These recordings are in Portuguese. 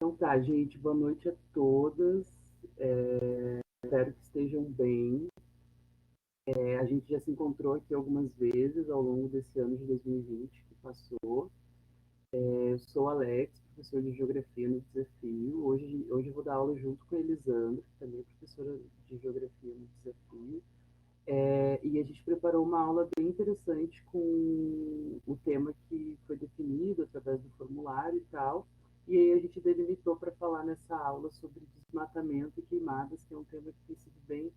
Então tá, gente, boa noite a todas. Espero que estejam bem. A gente já se encontrou aqui algumas vezes ao longo desse ano de 2020 que passou. Eu sou Alex, professor de Geografia no Desafio. Hoje eu vou dar aula junto com a Elisandra, que também é professora de Geografia no Desafio. E a gente preparou uma aula bem interessante com o tema que foi definido através do formulário e tal. E aí a gente delimitou para falar nessa aula sobre desmatamento e queimadas, que é um tema que tem sido bem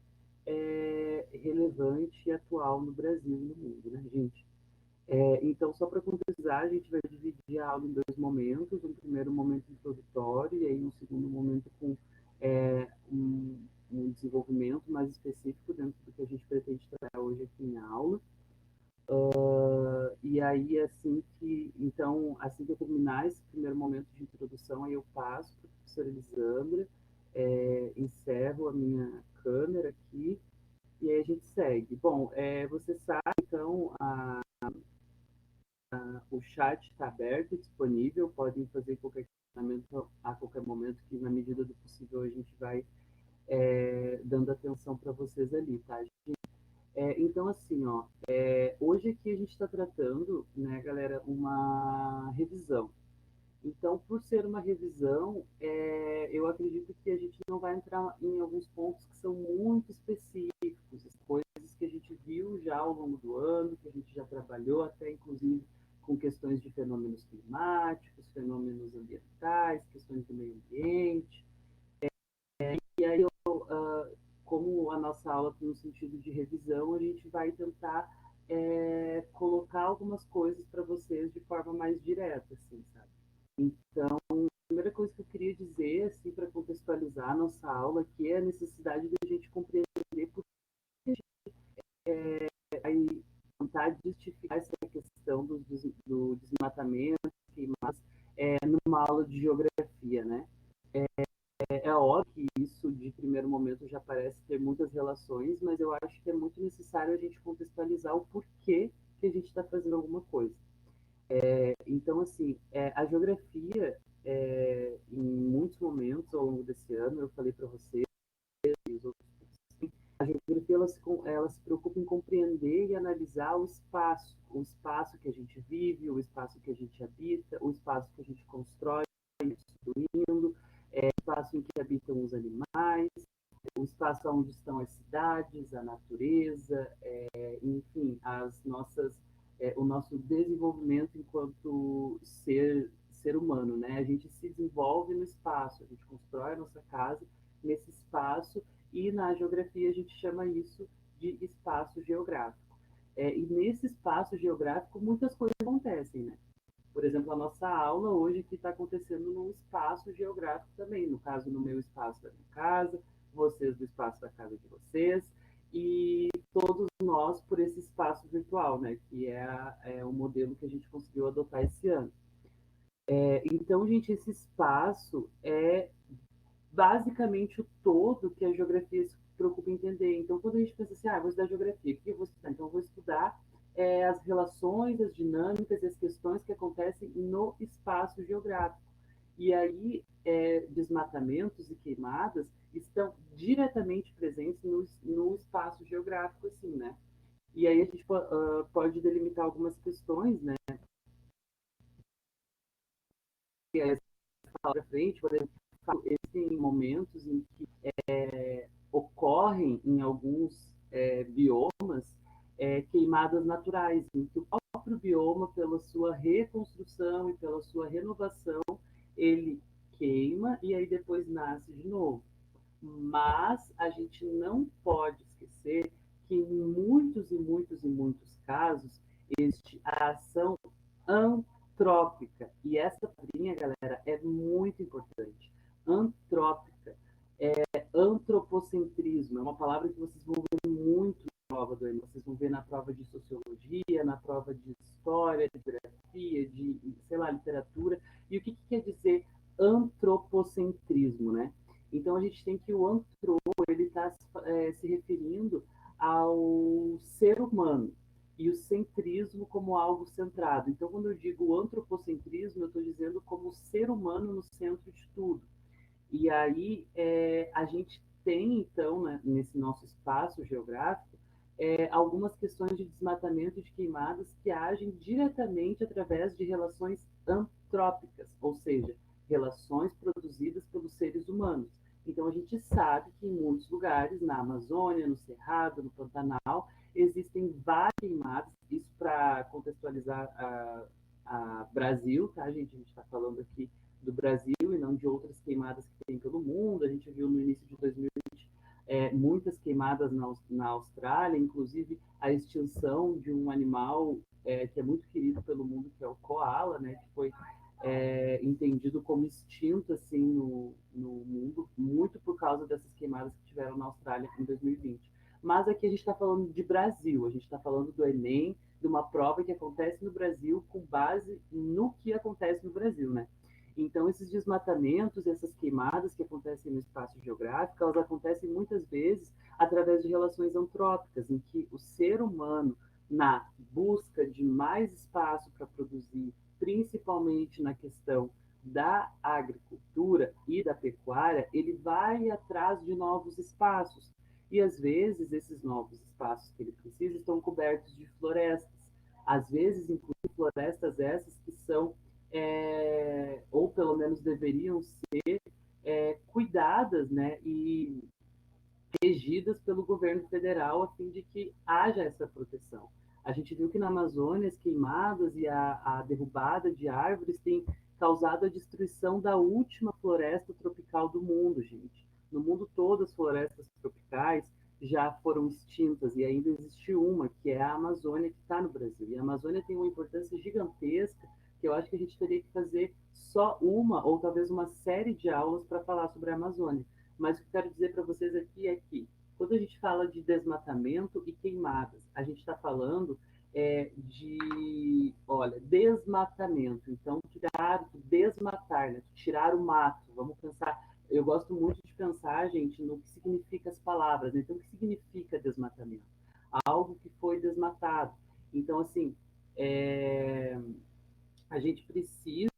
relevante e atual no Brasil e no mundo, né, gente? Então, só para contextualizar, a gente vai dividir a aula em dois momentos. Um primeiro momento introdutório e aí um segundo momento com um desenvolvimento mais específico dentro do que a gente pretende trabalhar hoje aqui em aula. E aí, assim que eu terminar esse primeiro momento de introdução, aí eu passo para a professora Elisandra, encerro a minha câmera aqui e aí a gente segue. Bom, você sabe, então, o chat está aberto e disponível, podem fazer qualquer questionamento a qualquer momento, que na medida do possível a gente vai dando atenção para vocês ali, tá? Então, assim, ó, hoje aqui a gente está tratando, né, galera, uma revisão. Então, por ser uma revisão, eu acredito que a gente não vai entrar em alguns pontos que são muito específicos, coisas que a gente viu já ao longo do ano, que a gente já trabalhou, até inclusive com questões de fenômenos climáticos, fenômenos ambientais, questões do meio ambiente. E aí, como a nossa aula tem um sentido de revisão, a gente vai tentar colocar algumas coisas para vocês de forma mais direta, assim, sabe? Então, a primeira coisa que eu queria dizer, assim, para contextualizar a nossa aula aqui é a necessidade da gente compreender por que a gente vai tentar justificar essa questão do desmatamento, queimadas, numa aula de geografia, né? É óbvio que isso, de primeiro momento, já parece ter muitas relações, mas eu acho que é muito necessário a gente contextualizar o porquê que a gente está fazendo alguma coisa. Então, assim, a geografia, em muitos momentos ao longo desse ano, eu falei para vocês e os outros, a geografia ela se preocupa em compreender e analisar o espaço que a gente vive, o espaço que a gente habita, o espaço que a gente constrói, construindo, o espaço em que habitam os animais, o espaço onde estão as cidades, a natureza, enfim, o nosso desenvolvimento enquanto ser humano, né? A gente se desenvolve no espaço, a gente constrói a nossa casa nesse espaço e na geografia a gente chama isso de espaço geográfico. E nesse espaço geográfico muitas coisas acontecem, né? Por exemplo, a nossa aula hoje que está acontecendo num espaço geográfico também, no caso, no meu espaço da minha casa, vocês do espaço da casa de vocês, e todos nós por esse espaço virtual, né, que é o modelo que a gente conseguiu adotar esse ano. Então, gente, esse espaço é basicamente o todo que a geografia se preocupa em entender. Então, quando a gente pensa assim, vou estudar geografia, o que eu vou estudar? Então, eu vou estudar as relações, as dinâmicas e as questões que acontecem no espaço geográfico. E aí, desmatamentos e queimadas estão diretamente presentes no espaço geográfico, assim, né? E aí a gente pode delimitar algumas questões, né? Que é para frente, por exemplo, existem momentos em que ocorrem em alguns biomas queimadas naturais, em que o próprio bioma, pela sua reconstrução e pela sua renovação, ele queima e aí depois nasce de novo. Mas a gente não pode esquecer que em muitos e muitos e muitos casos existe a ação antrópica. E essa palavrinha, galera, é muito importante. Antrópica. Antropocentrismo. É uma palavra que vocês vão ver muito na prova do Enem. Vocês vão ver na prova de sociologia, na prova de história, de geografia, de, sei lá, literatura. E o que quer dizer antropocentrismo, né? Então a gente tem que o antropo, ele está se referindo ao ser humano e o centrismo como algo centrado. Então, quando eu digo antropocentrismo, eu estou dizendo como ser humano no centro de tudo. E aí a gente tem, então, né, nesse nosso espaço geográfico, algumas questões de desmatamento e de queimadas que agem diretamente através de relações antrópicas, ou seja, relações produzidas pelos seres humanos. Então, a gente sabe que em muitos lugares, na Amazônia, no Cerrado, no Pantanal, existem várias queimadas, isso para contextualizar a Brasil, tá, gente? A gente está falando aqui do Brasil e não de outras queimadas que tem pelo mundo. A gente viu no início de 2020 muitas queimadas na Austrália, inclusive a extinção de um animal que é muito querido pelo mundo, que é o koala, né, que foi entendido como extinto assim no mundo, muito por causa dessas queimadas que tiveram na Austrália em 2020. Mas aqui a gente está falando de Brasil, a gente está falando do Enem, de uma prova que acontece no Brasil com base no que acontece no Brasil, né? Então, esses desmatamentos, essas queimadas que acontecem no espaço geográfico, elas acontecem muitas vezes através de relações antrópicas, em que o ser humano, na busca de mais espaço para produzir, principalmente na questão da agricultura e da pecuária, ele vai atrás de novos espaços. E às vezes esses novos espaços que ele precisa estão cobertos de florestas. Às vezes, inclusive, florestas essas que são ou pelo menos deveriam ser cuidadas, né, e regidas pelo governo federal a fim de que haja essa proteção. A gente viu que na Amazônia as queimadas e a derrubada de árvores tem causado a destruição da última floresta tropical do mundo, gente. No mundo todo as florestas tropicais já foram extintas e ainda existe uma, que é a Amazônia, que está no Brasil. E a Amazônia tem uma importância gigantesca que eu acho que a gente teria que fazer só uma ou talvez uma série de aulas para falar sobre a Amazônia. Mas o que eu quero dizer para vocês aqui é que, quando a gente fala de desmatamento e queimadas, a gente está falando olha, desmatamento. Então, desmatar, né? Tirar o mato. Vamos pensar. Eu gosto muito de pensar, gente, no que significa as palavras. Né? Então, o que significa desmatamento? Algo que foi desmatado. Então, assim, a gente precisa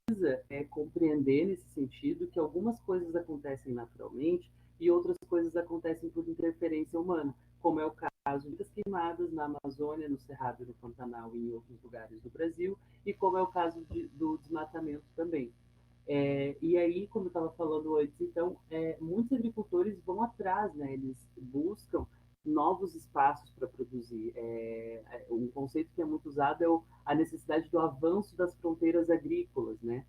compreender nesse sentido que algumas coisas acontecem naturalmente e outras coisas acontecem por interferência humana, como é o caso das queimadas na Amazônia, no Cerrado, no Pantanal e em outros lugares do Brasil, e como é o caso do desmatamento também. E aí, como eu estava falando antes, então, muitos agricultores vão atrás, né? Eles buscam novos espaços para produzir. Um conceito que é muito usado é a necessidade do avanço das fronteiras agrícolas, né?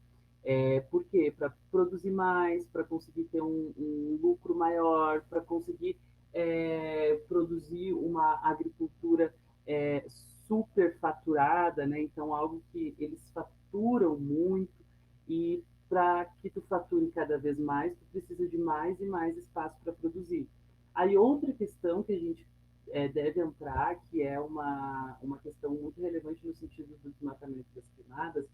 Por quê? Para produzir mais, para conseguir ter um lucro maior, para conseguir produzir uma agricultura é, super faturada, né? Então, algo que eles faturam muito e para que tu fature cada vez mais, tu precisa de mais e mais espaço para produzir. Aí outra questão que a gente deve entrar, que é uma questão muito relevante no sentido do desmatamento das queimadas,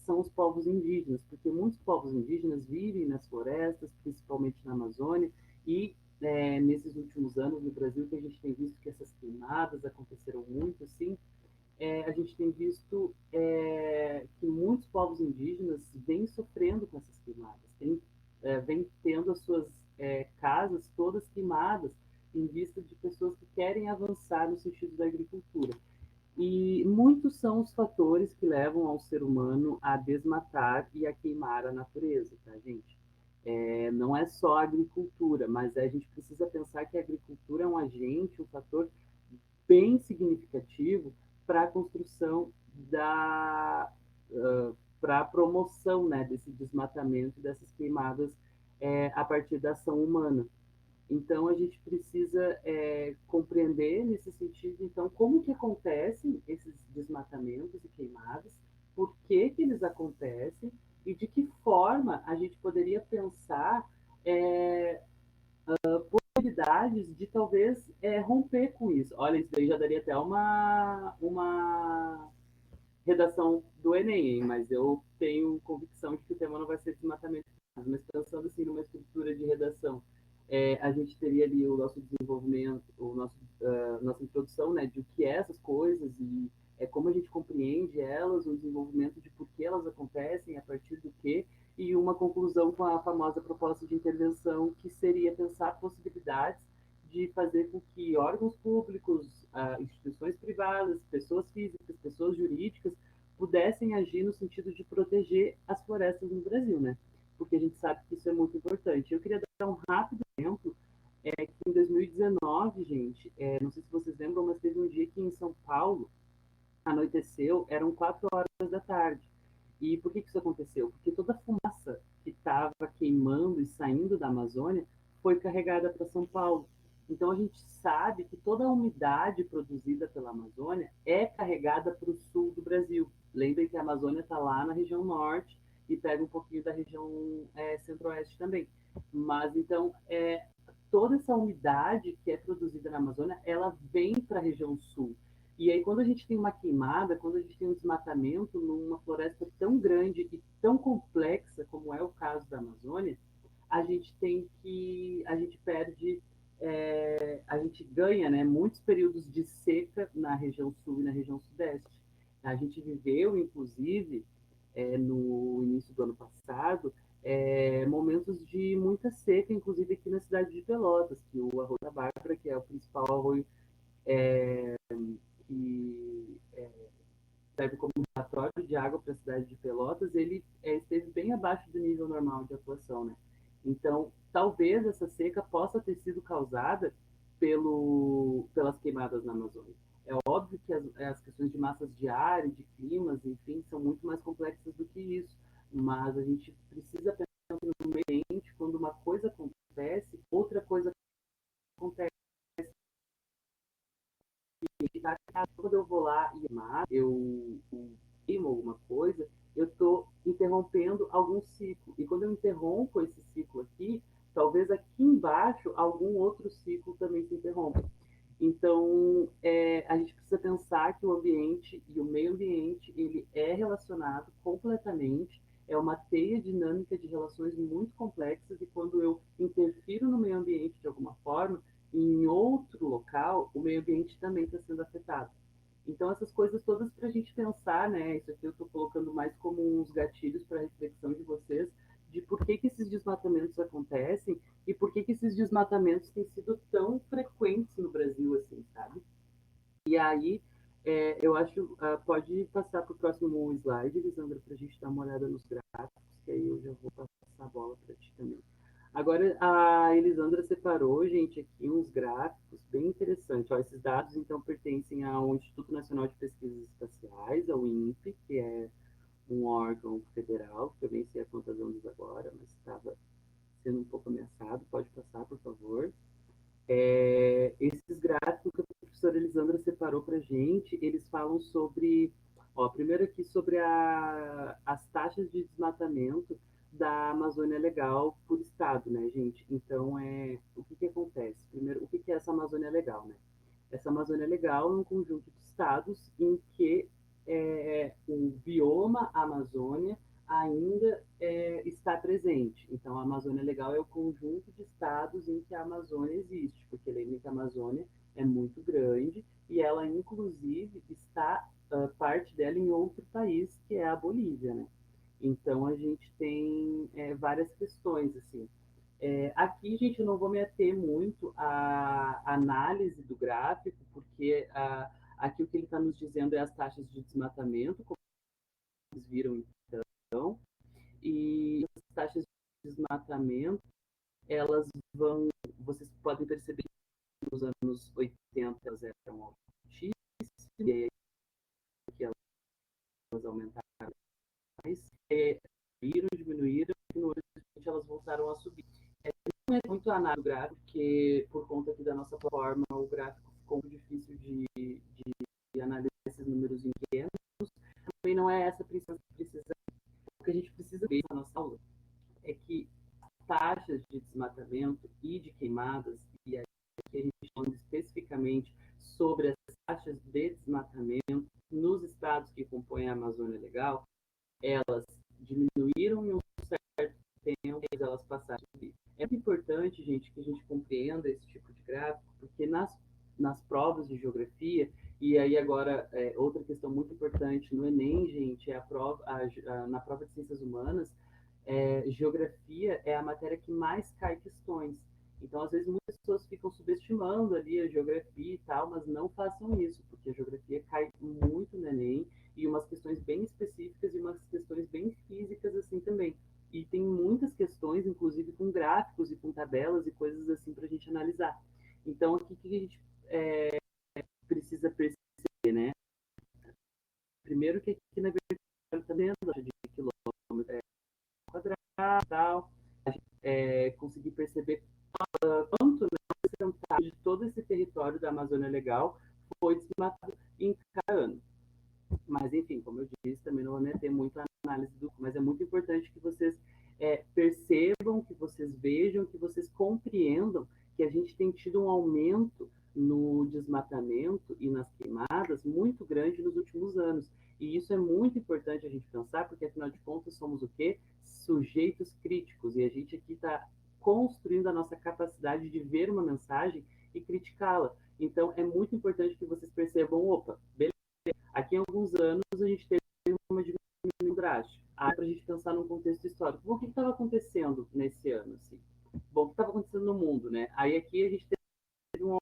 são os povos indígenas, porque muitos povos indígenas vivem nas florestas, principalmente na Amazônia, e nesses últimos anos no Brasil que a gente tem visto que essas queimadas aconteceram muito, assim, a gente tem visto que muitos povos indígenas vêm sofrendo com essas queimadas, vêm tendo as suas casas todas queimadas em vista de pessoas que querem avançar no sentido da agricultura. E muitos são os fatores que levam ao ser humano a desmatar e a queimar a natureza, tá, gente? Não é só a agricultura, mas a gente precisa pensar que a agricultura é um agente, um fator bem significativo para a construção para a promoção, né, desse desmatamento, dessas queimadas a partir da ação humana. Então a gente precisa compreender nesse sentido, então, como que acontecem esses desmatamentos e queimadas, por que eles acontecem e de que forma a gente poderia pensar possibilidades de talvez romper com isso. Olha, isso daí já daria até uma redação do Enem, hein? Mas eu tenho convicção de que o tema não vai ser desmatamento. Mas pensando assim numa estrutura de redação, a gente teria ali o nosso desenvolvimento, nossa introdução, né, de o que é essas coisas e como a gente compreende acontecem, a partir do quê, e uma conclusão com a famosa proposta de intervenção, que seria pensar possibilidades de fazer com que órgãos públicos, instituições privadas, pessoas físicas, pessoas jurídicas, pudessem agir no sentido de proteger as florestas no Brasil, né? Porque a gente sabe que isso é muito importante. Eu queria dar um rápido exemplo, que em 2019, gente, não sei se vocês lembram, mas teve um dia que em São Paulo anoiteceu, eram 4 horas da tarde. E por que isso aconteceu? Porque toda a fumaça que estava queimando e saindo da Amazônia foi carregada para São Paulo. Então a gente sabe que toda a umidade produzida pela Amazônia é carregada para o sul do Brasil. Lembrem que a Amazônia está lá na região norte e pega um pouquinho da região centro-oeste também. Mas então toda essa umidade que é produzida na Amazônia, ela vem para a região sul. E aí, quando a gente tem uma queimada, quando a gente tem um desmatamento numa floresta tão grande e tão complexa como é o caso da Amazônia, a gente perde, a gente ganha, né, muitos períodos de seca na região sul e na região sudeste. A gente viveu, inclusive, no início do ano passado, momentos de muita seca, inclusive aqui na cidade de Pelotas, que o Arroio da Bárbara, que é o principal arroio que serve como relatório de água para a cidade de Pelotas, ele esteve bem abaixo do nível normal de atuação, né? Então, talvez essa seca possa ter sido causada pelas queimadas na Amazônia. É óbvio que as questões de massas de ar e de climas, enfim, são muito mais complexas do que isso, mas a gente precisa pensar no meio ambiente, quando uma coisa acontece, outra coisa acontece. Quando eu vou lá e eu queimo alguma coisa, eu estou interrompendo algum ciclo. E quando eu interrompo esse ciclo aqui, talvez aqui embaixo algum outro ciclo também se interrompa. Então, a gente precisa pensar que o ambiente e o meio ambiente, ele é relacionado completamente, é uma teia dinâmica de relações muito complexas, e quando eu interfiro no meio ambiente de alguma forma, em outro local, o meio ambiente também está sendo afetado. Então, essas coisas todas para a gente pensar, né? Isso aqui eu estou colocando mais como uns gatilhos para reflexão de vocês, de por que esses desmatamentos acontecem e por que esses desmatamentos têm sido tão frequentes no Brasil, assim, sabe? E aí, eu acho, pode passar para o próximo slide, Lisandra, para a gente dar uma olhada nos gráficos, que aí eu já vou passar a bola para ti também. Agora, a Elisandra separou, gente, aqui uns gráficos bem interessantes. Ó, esses dados, então, pertencem ao Instituto Nacional de Pesquisas Espaciais, ao INPE, que é um órgão federal, que eu nem sei há quantos anos agora, mas estava sendo um pouco ameaçado. Pode passar, por favor. Esses gráficos que a professora Elisandra separou para a gente, eles falam sobre, ó, primeiro aqui sobre as taxas de desmatamento da Amazônia Legal por estado, né, gente? Então, o que acontece? Primeiro, o que é essa Amazônia Legal, né? Essa Amazônia Legal é um conjunto de estados em que o bioma Amazônia ainda está presente. Então, a Amazônia Legal é o conjunto de estados em que a Amazônia existe, porque lembre que a Amazônia é muito grande e ela, inclusive, está, parte dela em outro país, que é a Bolívia, né? Então, a gente tem várias questões, assim. Aqui, gente, eu não vou me ater muito à análise do gráfico, porque aqui o que ele está nos dizendo é as taxas de desmatamento, como vocês viram, então, e as taxas de desmatamento, elas vão, vocês podem perceber que nos anos 80 elas eram altíssimas, e aí que elas aumentaram mais, diminuíram, e no ano seguinte elas voltaram a subir. Não é muito análise do gráfico, porque por conta aqui da nossa plataforma, o gráfico ficou muito difícil de analisar esses números em pequenos. Também não é essa precisa. O que a gente precisa ver na nossa aula é que taxas de desmatamento e de queimadas, e aqui a gente está falando especificamente sobre as taxas de desmatamento nos estados que compõem a Amazônia Legal, elas diminuíram em um certo tempo e elas passaram a subir. É muito importante, gente, que a gente compreenda esse tipo de gráfico, porque nas provas de geografia, E aí agora, outra questão muito importante no Enem, gente, é na prova de Ciências Humanas, geografia é a matéria que mais cai questões. Então, às vezes, muitas pessoas ficam subestimando ali a geografia e tal, mas não façam isso, porque a geografia cai muito no Enem, e umas questões bem específicas e umas questões bem físicas assim também. E tem muitas questões, inclusive com gráficos e com tabelas e coisas assim para a gente analisar. Então, aqui que a gente precisa perceber, né? Primeiro que aqui na verdade está dentro de quilômetros quadrados e tal, conseguir perceber quanto de todo esse território da Amazônia Legal foi desmatado em cada ano. Mas, enfim, como eu disse, também não vou meter muito a análise mas é muito importante que vocês percebam, que vocês vejam, que vocês compreendam que a gente tem tido um aumento no desmatamento e nas queimadas muito grande nos últimos anos. E isso é muito importante a gente pensar, porque afinal de contas somos o quê? Sujeitos críticos. E a gente aqui está construindo a nossa capacidade de ver uma mensagem e criticá-la. Então é muito importante que vocês percebam, opa, beleza, aqui em alguns anos a gente teve uma diminuição drástica. Para a gente pensar num contexto histórico. Bom, o que estava acontecendo nesse ano? Assim? Bom, o que estava acontecendo no mundo, né? Aí aqui a gente teve um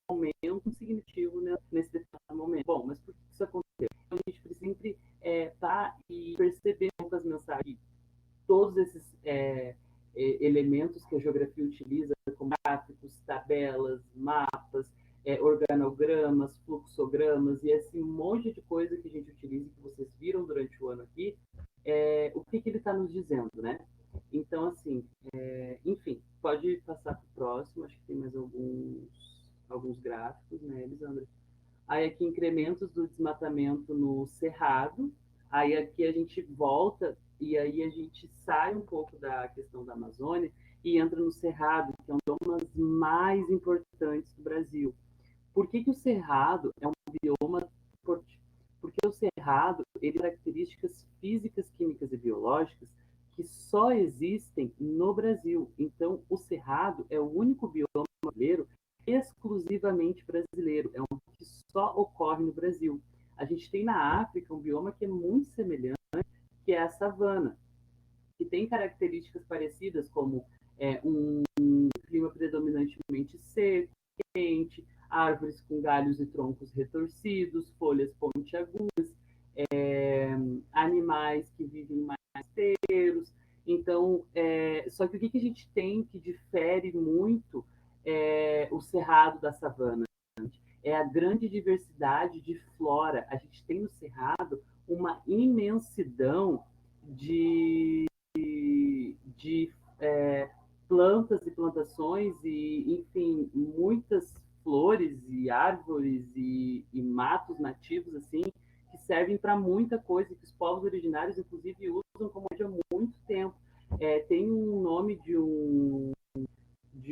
aumento significativo, né, nesse determinado momento. Bom, mas por que isso aconteceu? Então, a gente precisa sempre estar e perceber as mensagens, todos esses elementos que a geografia utiliza, como gráficos, tabelas, mapas, organogramas, fluxogramas e esse monte de coisa que a gente utiliza e que vocês viram durante o ano aqui, o que ele está nos dizendo, né? Então, assim, enfim, pode passar para o próximo, acho que tem mais alguns gráficos, né, Elisandra? Aí aqui incrementos do desmatamento no Cerrado, aí aqui a gente volta e aí a gente sai um pouco da questão da Amazônia e entra no Cerrado, que é um dos biomas mais importantes do Brasil. Por que o Cerrado é um bioma importante? Porque o Cerrado ele tem características físicas, químicas e biológicas que só existem no Brasil. Então, o Cerrado é o único bioma brasileiro exclusivamente brasileiro, é um que só ocorre no Brasil. A gente tem na África um bioma que é muito semelhante, que é a savana, que tem características parecidas, como um clima predominantemente seco, quente, árvores com galhos e troncos retorcidos, folhas pontiagudas, animais que vivem mais inteiros. Então, só que o que a gente tem que difere muito o cerrado da savana? É a grande diversidade de flora. A gente tem no cerrado uma imensidão de plantas e plantações e, enfim, muitas flores e árvores e matos nativos assim que servem para muita coisa que os povos originários inclusive usam como há muito tempo. Tem um nome de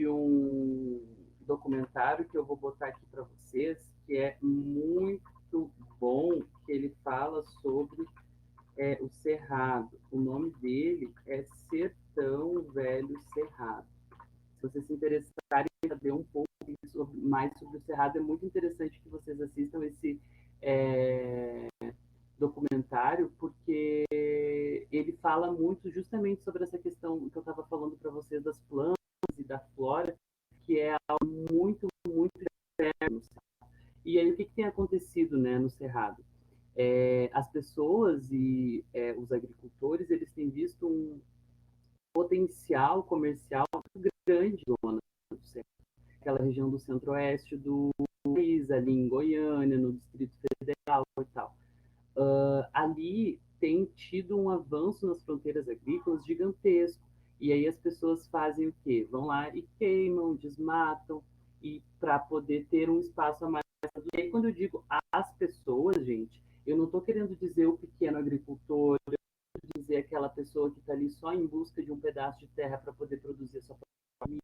um documentário que eu vou botar aqui para vocês que é muito bom, que ele fala sobre o Cerrado. O nome dele é Sertão Velho Cerrado. Se vocês se interessarem em saber um pouco mais sobre o Cerrado, é muito interessante que vocês assistam esse documentário, porque ele fala muito justamente sobre essa questão que eu estava falando para vocês das plantas e da flora, que é algo muito, muito interno. E aí, o que tem acontecido, né, no Cerrado? As pessoas e os agricultores, eles têm visto um potencial comercial muito grande do Cerrado, aquela região do centro-oeste do país, ali em Goiânia, no Distrito Federal e tal. Ali tem tido um avanço nas fronteiras agrícolas gigantesco. E aí as pessoas fazem o quê? Vão lá e queimam, desmatam, e para poder ter um espaço a mais. E aí, quando eu digo as pessoas, gente, eu não estou querendo dizer o pequeno agricultor, dizer aquela pessoa que está ali só em busca de um pedaço de terra para poder produzir a sua família.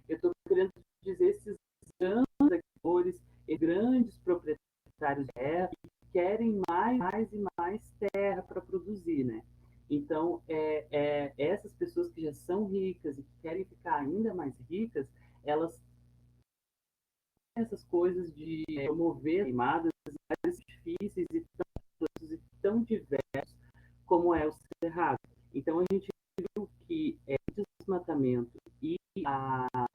Eu estou querendo dizer esses grandes agricultores e grandes proprietários de terra que querem mais e mais terra para produzir, né? Então, essas pessoas que já são ricas e que querem ficar ainda mais ricas, elas essas coisas de promover queimadas difíceis e tão diversos como é o Cerrado. Então, a gente viu que o desmatamento e as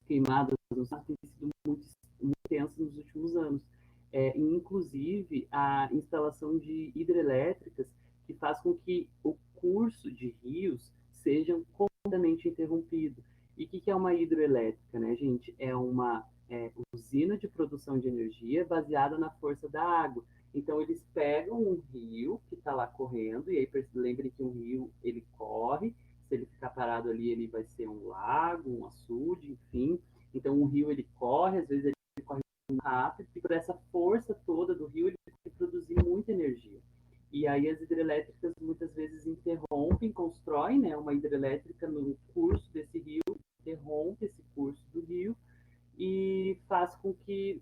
queimadas no Cerrado têm sido muito intensas nos últimos anos. Inclusive, a instalação de hidrelétricas que faz com que o curso de rios sejam completamente interrompido. E o que é uma hidroelétrica, né, gente? É uma usina de produção de energia baseada na força da água. Então, eles pegam um rio que está lá correndo, e aí lembrem que um rio, ele corre, se ele ficar parado ali, ele vai ser um lago, um açude, enfim. Então, um rio, ele corre, às vezes ele corre muito rápido, e por essa força toda do rio, ele vai produzir muita energia. E aí as hidrelétricas muitas vezes interrompem, constroem, né, uma hidrelétrica no curso desse rio, interrompe esse curso do rio e faz com que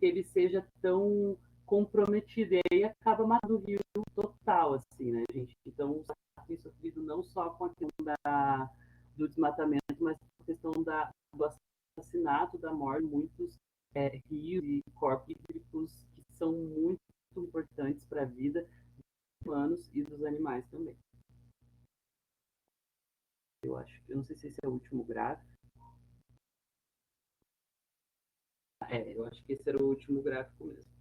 ele seja tão comprometido. E aí acaba matando o rio total, assim, né, gente? Então, o Cerrado tem sofrido não só com a questão do desmatamento, mas com a questão do assassinato, da morte de muitos rios e corpos hídricos que são muito importantes para a vida dos humanos e dos animais também. Eu não sei se esse é o último gráfico. Eu acho que esse era o último gráfico mesmo.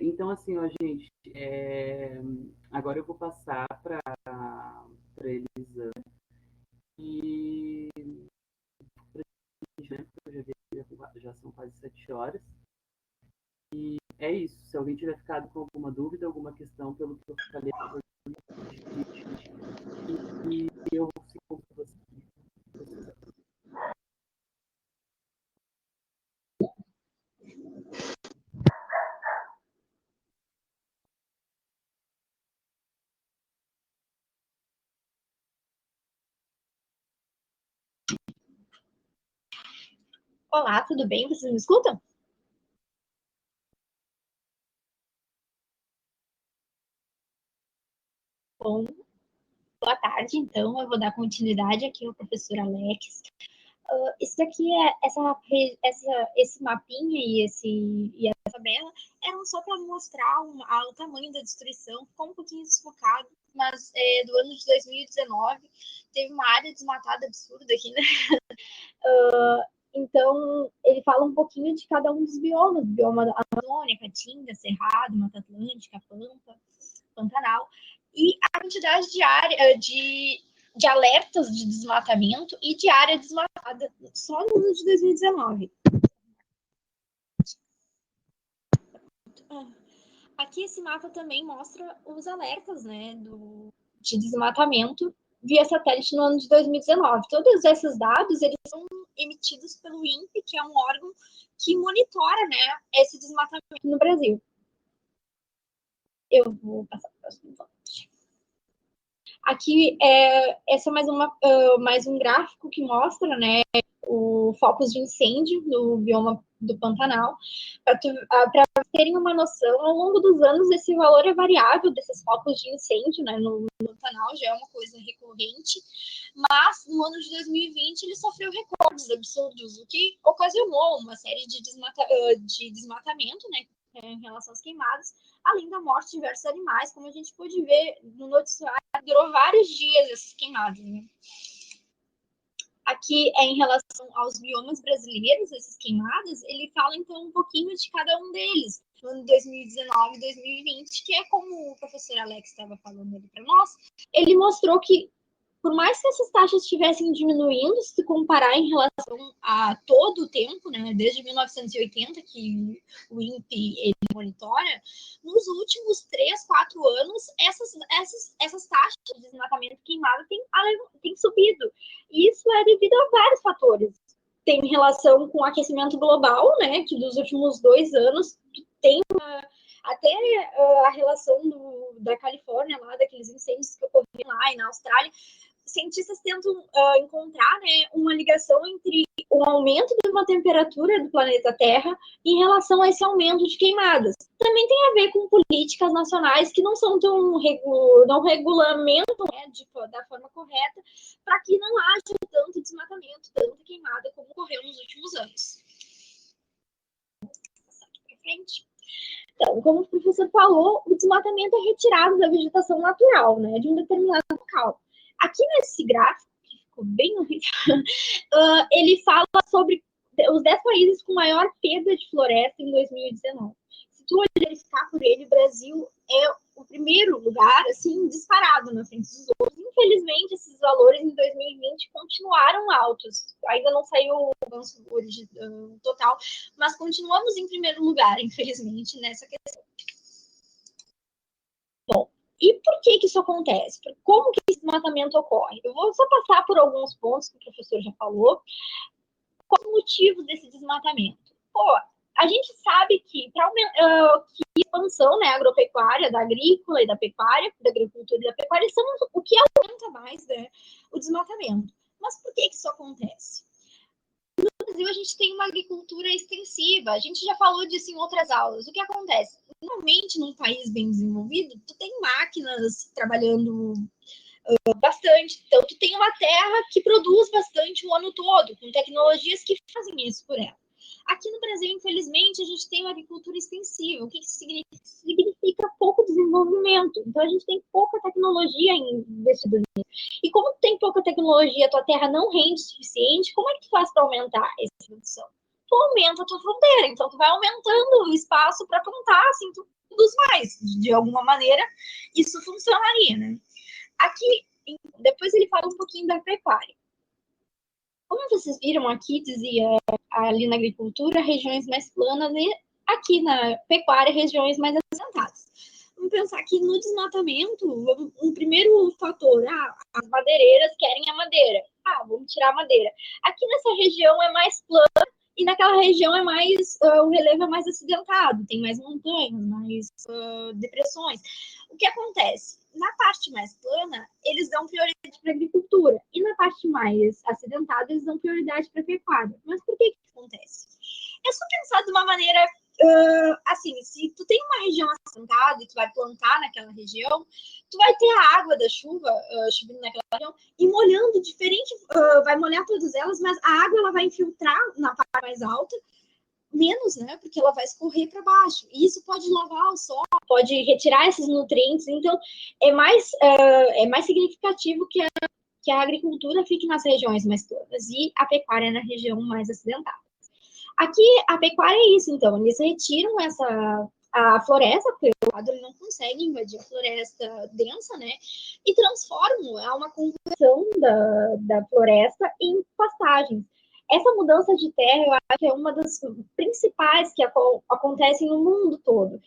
Então, assim, ó, gente, agora eu vou passar para Elisângela e né, já são quase 7 horas. E é isso. Se alguém tiver ficado com alguma dúvida, alguma questão pelo que eu falei, e eu fico com você. Olá, tudo bem? Vocês me escutam? Bom, boa tarde, então. Eu vou dar continuidade aqui ao professor Alex. Isso daqui esse mapinha e essa tabela eram só para mostrar o tamanho da destruição, ficou um pouquinho desfocado, mas do ano de 2019 teve uma área desmatada absurda aqui, né? Então, ele fala um pouquinho de cada um dos biomas, bioma da Amazônia, Caatinga, Cerrado, Mata Atlântica, Pampa, Pantanal, e a quantidade de área de alertas de desmatamento e de área desmatada só no ano de 2019. Aqui esse mapa também mostra os alertas, né, de desmatamento via satélite no ano de 2019. Todos esses dados, eles são emitidos pelo INPE, que é um órgão que monitora, né, esse desmatamento no Brasil. Eu vou passar para o próximo slide. Aqui essa é mais um gráfico que mostra, né, o focos de incêndio no bioma do Pantanal. Para terem uma noção, ao longo dos anos esse valor é variável desses focos de incêndio, né, no Pantanal, já é uma coisa recorrente, mas no ano de 2020 ele sofreu recordes absurdos, o que ocasionou uma série de desmatamento, né, em relação às queimadas, além da morte de diversos animais, como a gente pôde ver no noticiário, durou vários dias essas queimadas, né? Aqui é em relação aos biomas brasileiros, essas queimadas, ele fala então um pouquinho de cada um deles, no ano 2019 e 2020, que é como o professor Alex estava falando ali para nós, ele mostrou que por mais que essas taxas estivessem diminuindo, se comparar em relação a todo o tempo, né, desde 1980, que o INPE ele monitora, nos últimos 3, 4 anos, essas taxas de desmatamento queimado têm subido. E isso é devido a vários fatores. Tem relação com o aquecimento global, né, que dos últimos 2 anos tem até a relação da Califórnia, lá, daqueles incêndios que ocorreram lá e na Austrália, cientistas tentam encontrar, né, uma ligação entre o aumento de uma temperatura do planeta Terra em relação a esse aumento de queimadas. Também tem a ver com políticas nacionais que não são tão não regulamentam, né, da forma correta, para que não haja tanto desmatamento, tanta queimada como ocorreu nos últimos anos. frente. Então, como o professor falou, o desmatamento é retirado da vegetação natural, né, de um determinado local. Aqui nesse gráfico, que ficou bem horrível, ele fala sobre os 10 países com maior perda de floresta em 2019. Se tu verificar por ele, o Brasil é o primeiro lugar, assim, disparado na frente dos outros. Infelizmente, esses valores em 2020 continuaram altos. Ainda não saiu o avanço total, mas continuamos em primeiro lugar, infelizmente, nessa questão. Bom, e por que isso acontece? Como que esse desmatamento ocorre? Eu vou só passar por alguns pontos que o professor já falou. Quais os motivos desse desmatamento? Pô, a gente sabe que para a expansão, né, agropecuária, da agrícola e da pecuária, da agricultura e da pecuária, são o que aumenta mais, né, o desmatamento. Mas por que isso acontece? No Brasil, a gente tem uma agricultura extensiva. A gente já falou disso em outras aulas. O que acontece? Normalmente, num país bem desenvolvido, tu tem máquinas trabalhando bastante. Então, tu tem uma terra que produz bastante o ano todo, com tecnologias que fazem isso por ela. Aqui no Brasil, infelizmente, a gente tem uma agricultura extensiva. O que isso significa? Significa pouco desenvolvimento. Então, a gente tem pouca tecnologia investida nisso. E como tu tem pouca tecnologia, a tua terra não rende o suficiente, como é que tu faz para aumentar essa produção? Tu aumenta a tua fronteira. Então, tu vai aumentando o espaço para plantar, assim, tu produz mais. De alguma maneira, isso funcionaria, né? Aqui, depois ele fala um pouquinho da pecuária. Como vocês viram aqui, dizia ali na agricultura, regiões mais planas e aqui na pecuária, regiões mais assentadas. Vamos pensar que no desmatamento, um primeiro fator, as madeireiras querem a madeira. Vamos tirar a madeira. Aqui nessa região é mais plana e naquela região é mais, o relevo é mais acidentado, tem mais montanhas, mais depressões. O que acontece? Na parte mais plana, eles dão prioridade para a agricultura. E na parte mais acidentada, eles dão prioridade para a pecuária. Mas por que isso acontece? É só pensar de uma maneira, assim, se tu tem uma região acidentada e tu vai plantar naquela região, tu vai ter a água da chuva chovendo naquela região e molhando diferente, vai molhar todas elas, mas a água ela vai infiltrar na parte mais alta, menos, né? Porque ela vai escorrer para baixo. E isso pode lavar o solo, pode retirar esses nutrientes. Então, é mais significativo que a agricultura fique nas regiões mais planas e a pecuária na região mais acidentada. Aqui, a pecuária é isso, então. Eles retiram a floresta, porque o lado ele não consegue invadir a floresta densa, né? E transformam uma conversão da floresta em pastagens. Essa mudança de terra, eu acho que é uma das principais que acontecem no mundo todo.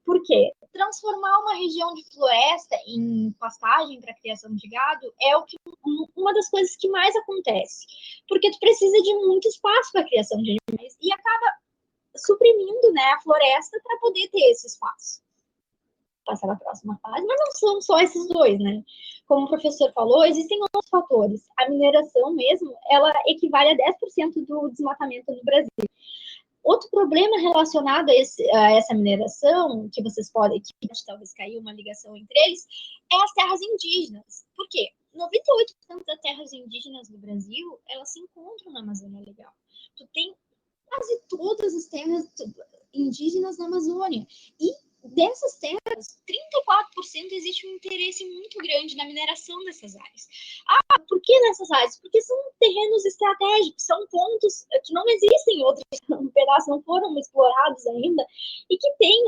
Por quê? Transformar uma região de floresta em pastagem para criação de gado é uma das coisas que mais acontece. Porque tu precisa de muito espaço para a criação de animais e acaba suprimindo, né, a floresta para poder ter esse espaço. Passar na próxima fase, mas não são só esses dois, né? Como o professor falou, existem outros fatores. A mineração mesmo, ela equivale a 10% do desmatamento no Brasil. Outro problema relacionado a essa mineração, que vocês podem, que talvez cair uma ligação entre eles, é as terras indígenas. Por quê? 98% das terras indígenas do Brasil, elas se encontram na Amazônia Legal. Tu tem quase todas as terras indígenas na Amazônia. E dessas terras, 34% existe um interesse muito grande na mineração dessas áreas. Por que nessas áreas? Porque são terrenos estratégicos, são pontos que não existem outros pedaços, não foram explorados ainda, e que têm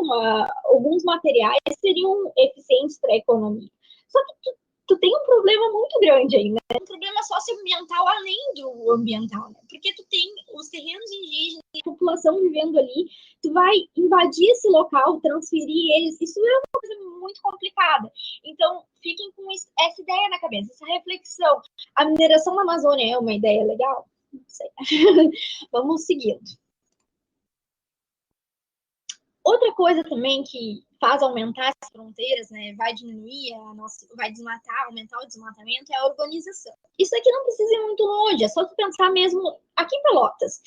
alguns materiais que seriam eficientes para a economia. Só que tu tem um problema muito grande aí, né? Um problema socioambiental além do ambiental, né? Porque tu tem os terrenos indígenas, a população vivendo ali, tu vai invadir esse local, transferir eles, isso é uma coisa muito complicada. Então, fiquem com essa ideia na cabeça, essa reflexão. A mineração na Amazônia é uma ideia legal? Não sei. Vamos seguindo. Outra coisa também que faz aumentar as fronteiras, né, vai diminuir vai desmatar, aumentar o desmatamento, é a urbanização. Isso aqui não precisa ir muito longe, é só tu pensar mesmo aqui em Pelotas.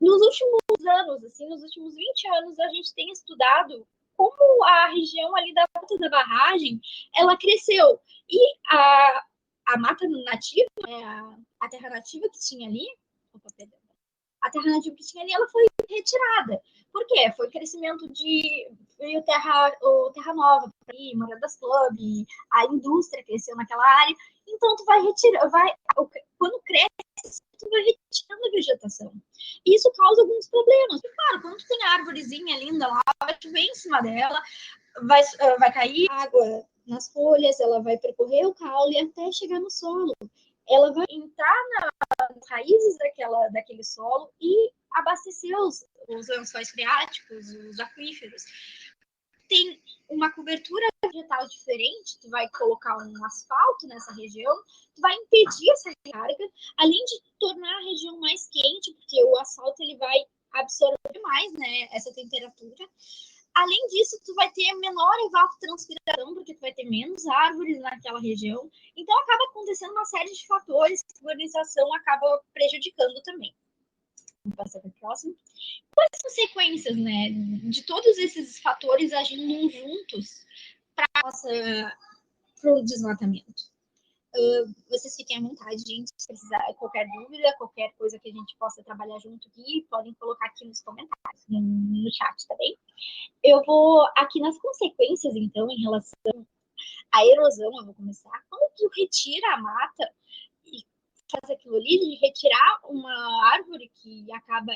Nos últimos anos, assim, nos últimos 20 anos, a gente tem estudado como a região ali da volta da barragem, ela cresceu. E a mata nativa, né, a terra nativa que tinha ali, a terra nativa que tinha ali, ela foi retirada. Por quê? Foi crescimento veio terra nova, Morada das Club, a indústria cresceu naquela área, então tu vai retirar, quando cresce, tu vai retirando a vegetação. E isso causa alguns problemas. Porque, claro, quando tu tem a árvorezinha linda lá, vai chover em cima dela, vai cair água nas folhas, ela vai percorrer o caule até chegar no solo. Ela vai entrar nas raízes daquele solo e abastecer os lençóis freáticos, os aquíferos. Tem uma cobertura vegetal diferente, tu vai colocar um asfalto nessa região, tu vai impedir essa recarga, além de tornar a região mais quente, porque o asfalto ele vai absorver mais, né, essa temperatura. Além disso, tu vai ter menor evapotranspiração, porque tu vai ter menos árvores naquela região. Então, acaba acontecendo uma série de fatores que a urbanização acaba prejudicando também. Vamos passar para o próximo. Quais as consequências, né, de todos esses fatores agindo juntos para o desmatamento? Vocês fiquem à vontade, gente, se precisar qualquer dúvida, qualquer coisa que a gente possa trabalhar junto aqui, podem colocar aqui nos comentários, no chat, tá bem? Eu vou aqui nas consequências, então, em relação à erosão, eu vou começar. Quando tu retira a mata e faz aquilo ali, de retirar uma árvore que acaba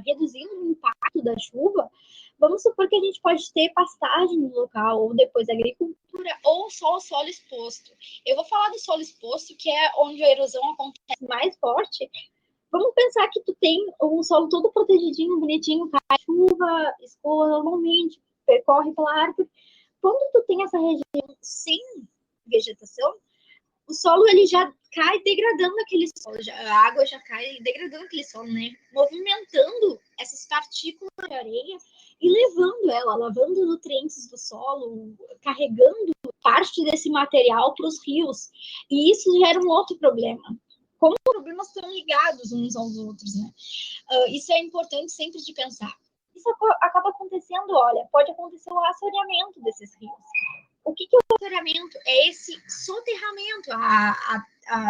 reduzindo o impacto da chuva, vamos supor que a gente pode ter pastagem no local, ou depois agricultura, ou só o solo exposto. Eu vou falar do solo exposto, que é onde a erosão acontece mais forte. Vamos pensar que tu tem um solo todo protegidinho, bonitinho, cai chuva, escoa normalmente, percorre pela árvore. Quando tu tem essa região sem vegetação, o solo ele já cai degradando aquele solo, a água já cai degradando aquele solo, né? Movimentando essas partículas de areia e lavando nutrientes do solo, carregando parte desse material para os rios. E isso gera um outro problema. Como os problemas estão ligados uns aos outros, né? Isso é importante sempre de pensar. Isso acaba acontecendo, olha, pode acontecer o assoreamento desses rios. O que é o assoreamento? É esse soterramento.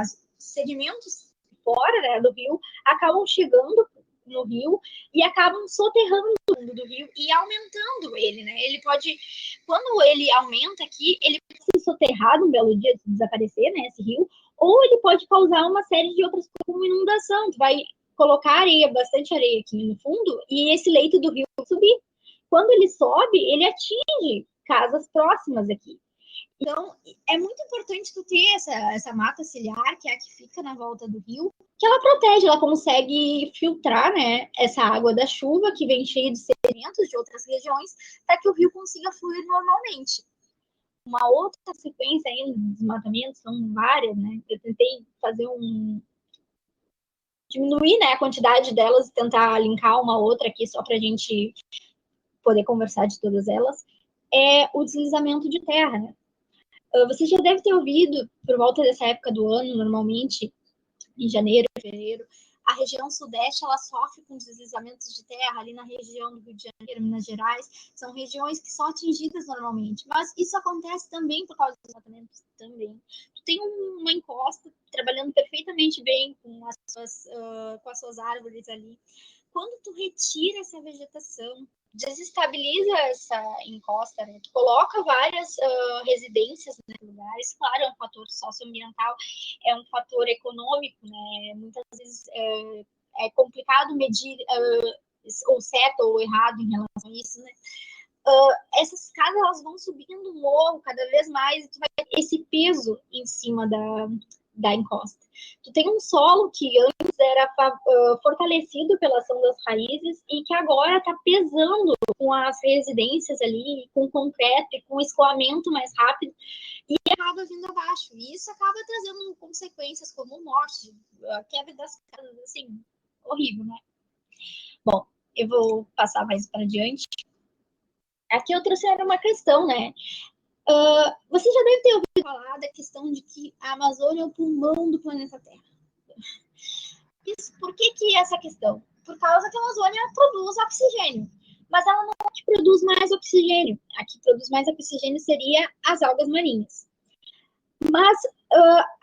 Os sedimentos fora, né, do rio acabam chegando no rio e acabam soterrando o fundo do rio e aumentando ele, né? Ele pode, quando ele aumenta aqui, ele pode ser soterrado um belo dia, desaparecer, né, esse rio, ou ele pode causar uma série de outras coisas, como inundação. Tu vai colocar bastante areia aqui no fundo, e esse leito do rio vai subir. Quando ele sobe, ele atinge casas próximas aqui. Então, é muito importante tu ter essa mata ciliar, que é a que fica na volta do rio, que ela protege, ela consegue filtrar, né, essa água da chuva, que vem cheia de sedimentos de outras regiões, para que o rio consiga fluir normalmente. Uma outra sequência aí de desmatamento, são várias, né? Eu tentei fazer diminuir, né, a quantidade delas e tentar linkar uma outra aqui só para a gente poder conversar de todas elas, é o deslizamento de terra, né? Você já deve ter ouvido, por volta dessa época do ano, normalmente, em janeiro, fevereiro, a região sudeste, ela sofre com deslizamentos de terra, ali na região do Rio de Janeiro, Minas Gerais, são regiões que são atingidas normalmente, mas isso acontece também por causa dos deslizamentos também. Tu tem uma encosta trabalhando perfeitamente bem com as suas árvores ali. Quando tu retira essa vegetação, desestabiliza essa encosta, né? Tu coloca várias residências nos lugares, claro, é um fator socioambiental, é um fator econômico, né? Muitas vezes é complicado medir o certo ou o errado em relação a isso, né? Essas casas elas vão subindo o morro cada vez mais e tu vai ter esse peso em cima da encosta. Tu tem um solo que antes era fortalecido pela ação das raízes e que agora está pesando com as residências ali, com concreto e com escoamento mais rápido e acaba vindo abaixo. E isso acaba trazendo consequências como morte, a quebra das casas, assim, horrível, né? Bom, eu vou passar mais para adiante. Aqui eu trouxe uma questão, né? Você já deve ter ouvido falar da questão de que a Amazônia é o pulmão do planeta Terra. Isso, por que essa questão? Por causa que a Amazônia produz oxigênio, mas ela não produz mais oxigênio. A que produz mais oxigênio seria as algas marinhas. Mas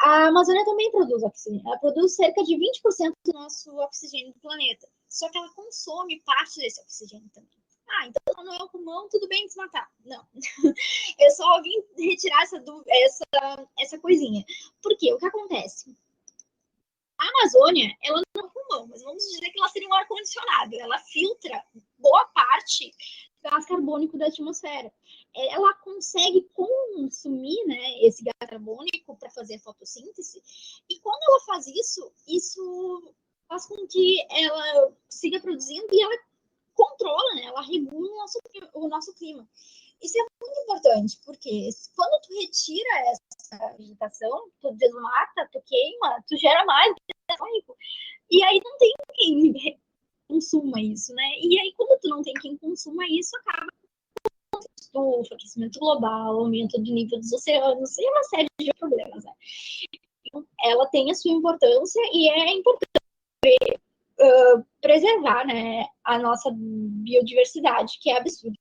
a Amazônia também produz oxigênio. Ela produz cerca de 20% do nosso oxigênio do planeta. só que ela consome parte desse oxigênio também. Ah, então não é o pulmão, tudo bem desmatar. Não. Eu só vim retirar essa coisinha. Por quê? O que acontece? A Amazônia, ela não é um pulmão, mas vamos dizer que ela seria um ar-condicionado. Ela filtra boa parte do gás carbônico da atmosfera. Ela consegue consumir, né, esse gás carbônico para fazer a fotossíntese. E quando ela faz isso, isso faz com que ela siga produzindo e ela controla, né? Ela regula o nosso clima. Isso é muito importante, porque quando tu retira essa vegetação, tu desmata, tu queima, tu gera mais carbônico, e aí não tem quem consuma isso, né? E aí, quando tu não tem quem consuma isso, acaba com estufa, aquecimento global, aumento do nível dos oceanos, e uma série de problemas, né? Então, ela tem a sua importância e é importante preservar, né, a nossa biodiversidade, que é absurda.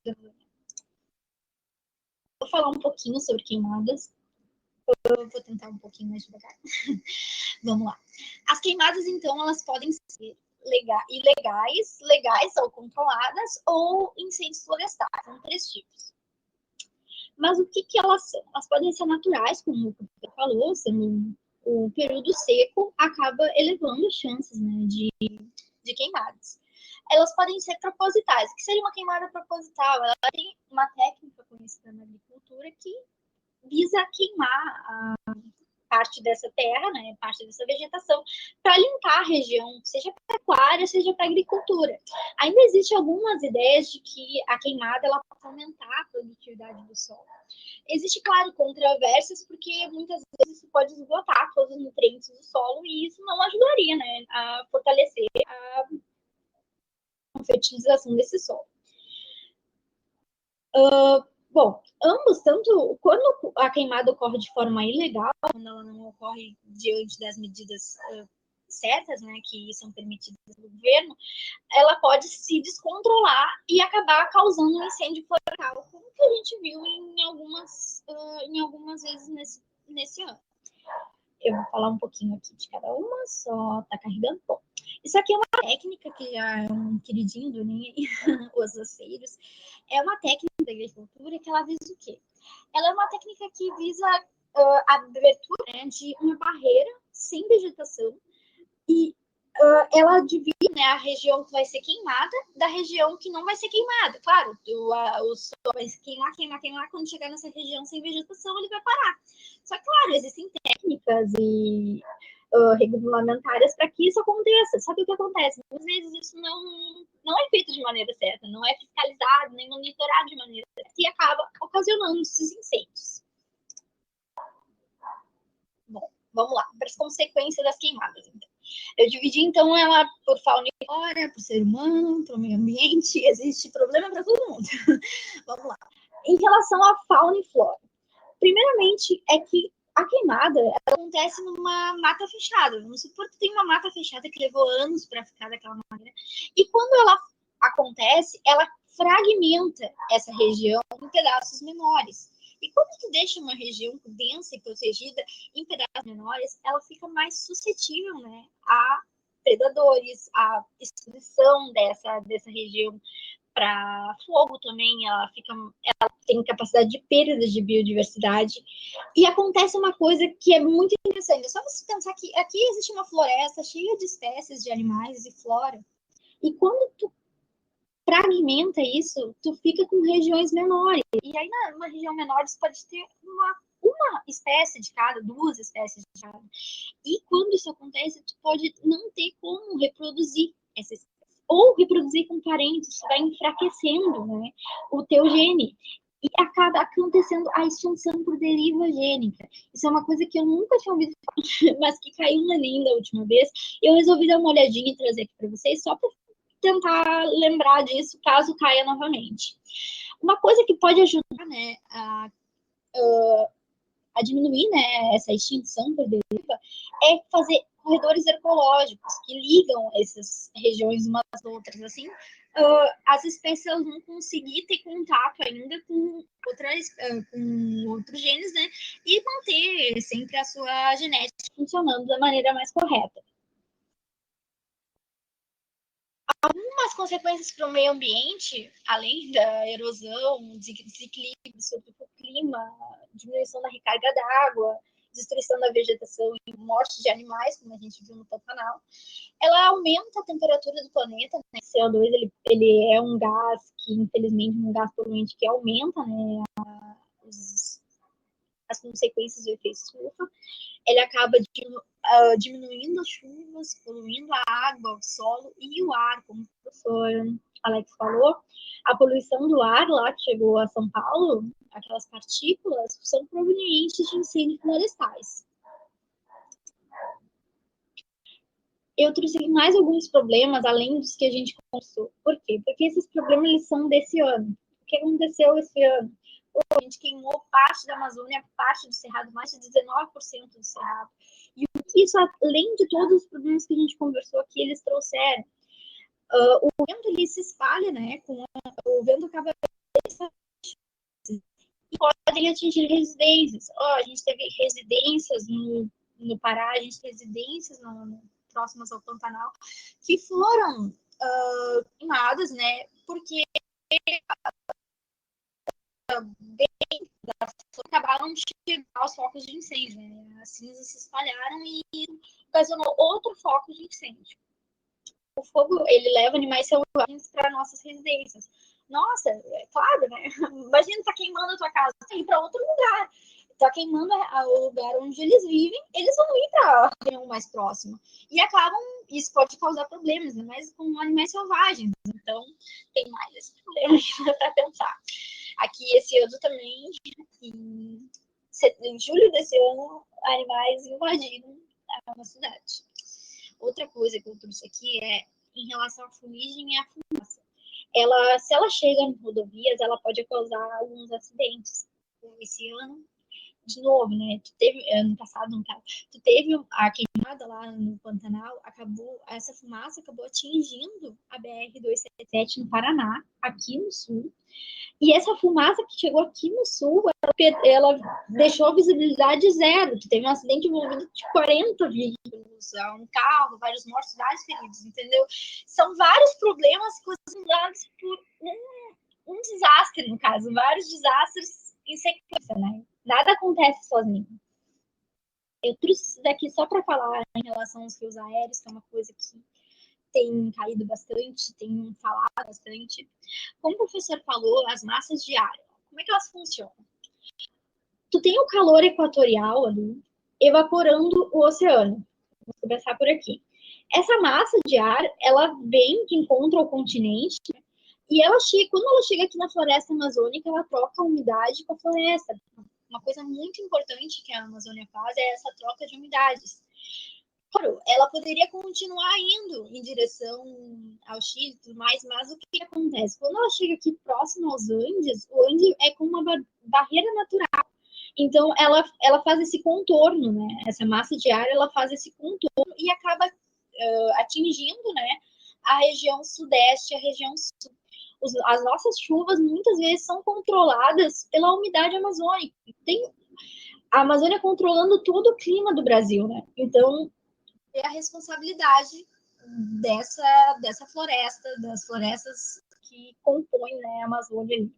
Vou falar um pouquinho sobre queimadas. Eu vou tentar um pouquinho mais devagar. Vamos lá. As queimadas, então, elas podem ser ilegais, legais ou controladas, ou incêndios florestais. São 3 tipos. Mas o que elas são? Elas podem ser naturais, como você falou, sendo o período seco acaba elevando as chances, né, de queimadas. Elas podem ser propositais. O que seria uma queimada proposital? Ela tem uma técnica conhecida na agricultura que visa queimar a parte dessa terra, né, parte dessa vegetação, para limpar a região, seja para pecuária, seja para agricultura. Ainda existem algumas ideias de que a queimada ela pode aumentar a produtividade do solo. Existe, claro, controvérsias, porque muitas vezes isso pode esgotar todos os nutrientes do solo e isso não ajudaria, né, a fortalecer a fertilização desse solo. Bom, ambos, tanto quando a queimada ocorre de forma ilegal, quando ela não ocorre diante das medidas certas, né, que são permitidas pelo governo, ela pode se descontrolar e acabar causando um incêndio florestal, como que a gente viu em algumas vezes nesse ano. Eu vou falar um pouquinho aqui de cada uma, só tá carregando. Bom, isso aqui é uma técnica que já é um queridinho do Ninho, os aceiros. É uma técnica da agricultura que ela visa o quê? Ela é uma técnica que visa a abertura, né, de uma barreira sem vegetação e ela divide, né, a região que vai ser queimada da região que não vai ser queimada. Claro, o sol vai queimar. Quando chegar nessa região sem vegetação, ele vai parar. Só que, claro, existem técnicas e regulamentares para que isso aconteça. Só que o que acontece? Às vezes isso não é feito de maneira certa, não é fiscalizado, nem monitorado de maneira certa, e acaba ocasionando esses incêndios. Bom, vamos lá, para as consequências das queimadas, então. Eu dividi, então, ela por fauna e flora, por ser humano, para o meio ambiente, existe problema para todo mundo. Vamos lá. Em relação à fauna e flora, primeiramente é que a queimada acontece numa mata fechada. Vamos supor que tem uma mata fechada que levou anos para ficar daquela maneira. E quando ela acontece, ela fragmenta essa região em pedaços menores. E quando tu deixa uma região densa e protegida em pedaços menores, ela fica mais suscetível, né, a predadores, a exposição dessa região para fogo também, ela tem capacidade de perda de biodiversidade. E acontece uma coisa que é muito interessante. É só você pensar que aqui existe uma floresta cheia de espécies de animais e flora. E quando tu fragmenta isso, tu fica com regiões menores. E aí, numa região menor, você pode ter uma espécie de cada, 2 espécies de cada. E quando isso acontece, tu pode não ter como reproduzir essa espécie. Ou reproduzir com parentes, isso vai enfraquecendo, né, o teu gene. E acaba acontecendo a extinção por deriva gênica. Isso é uma coisa que eu nunca tinha ouvido falar, mas que caiu na linha da última vez. Eu resolvi dar uma olhadinha e trazer aqui para vocês, só para tentar lembrar disso caso caia novamente. Uma coisa que pode ajudar, né, a diminuir, né, essa extinção por deriva é fazer corredores ecológicos que ligam essas regiões umas às outras, assim, as espécies vão conseguir ter contato ainda com outros genes, né, e manter sempre a sua genética funcionando da maneira mais correta. Algumas consequências para o meio ambiente, além da erosão, desequilíbrio sobre o clima, diminuição da recarga d'água, destruição da vegetação e morte de animais, como a gente viu no Pantanal, ela aumenta a temperatura do planeta, né? O CO2 ele é um gás que, infelizmente, um gás poluente que aumenta, né, as consequências do efeito estufa. Ele acaba diminuindo as chuvas, poluindo a água, o solo e o ar, como o professor Alex falou. A poluição do ar lá que chegou a São Paulo, aquelas partículas, são provenientes de incêndios florestais. Eu trouxe mais alguns problemas, além dos que a gente conversou. Por quê? Porque esses problemas eles são desse ano. O que aconteceu esse ano? A gente queimou parte da Amazônia, parte do Cerrado, mais de 19% do Cerrado. E isso, além de todos os problemas que a gente conversou aqui, eles trouxeram. O vento ele se espalha, né? O vento acaba e pode atingir residências. A gente teve residências no Pará, a gente teve residências próximas ao Pantanal, que foram queimadas, né? Porque acabaram de chegar aos focos de incêndio, né? As cinzas se espalharam e ocasionou outro foco de incêndio. O fogo, ele leva animais selvagens para nossas residências. Nossa, é claro, né? Imagina, tá queimando a tua casa, ir para outro lugar. Tá queimando o lugar onde eles vivem, eles vão ir para a região mais próxima. E acabam, isso pode causar problemas, né? Mas com animais selvagens. Então, tem mais esse problema para pensar. Aqui, esse ano também, em julho desse ano, animais invadiram a nossa cidade. Outra coisa que eu trouxe aqui é em relação à fuligem e à fumaça. Se ela chega em rodovias, ela pode causar alguns acidentes. Esse ano, de novo, né? Ano passado, no caso, teve a queimada lá no Pantanal, essa fumaça acabou atingindo a BR-277 no Paraná, aqui no sul. E essa fumaça que chegou aqui no sul, ela deixou a visibilidade zero. Teve um acidente envolvendo de 40 veículos, um carro, vários mortos, vários feridos, entendeu? São vários problemas causados por um desastre, no caso, vários desastres em sequência, né? Nada acontece sozinho. Eu trouxe isso daqui só para falar em relação aos rios aéreos, que é uma coisa que tem caído bastante, tem falado bastante. Como o professor falou, as massas de ar, como é que elas funcionam? Tu tem o calor equatorial ali, evaporando o oceano. Vamos começar por aqui. Essa massa de ar, ela vem de encontro ao continente, e quando ela chega aqui na floresta amazônica, ela troca a umidade com a floresta. Uma coisa muito importante que a Amazônia faz é essa troca de umidades. Claro, ela poderia continuar indo em direção ao Chile e tudo mais, mas o que acontece? Quando ela chega aqui próximo aos Andes, o Andes é como uma barreira natural. Então, ela faz esse contorno, né? Essa massa de ar, ela faz esse contorno e acaba atingindo, né, a região sudeste, a região sul. As nossas chuvas, muitas vezes, são controladas pela umidade amazônica. Tem a Amazônia controlando todo o clima do Brasil, né? Então, é a responsabilidade dessa floresta, das florestas que compõem, né, a Amazônia ali.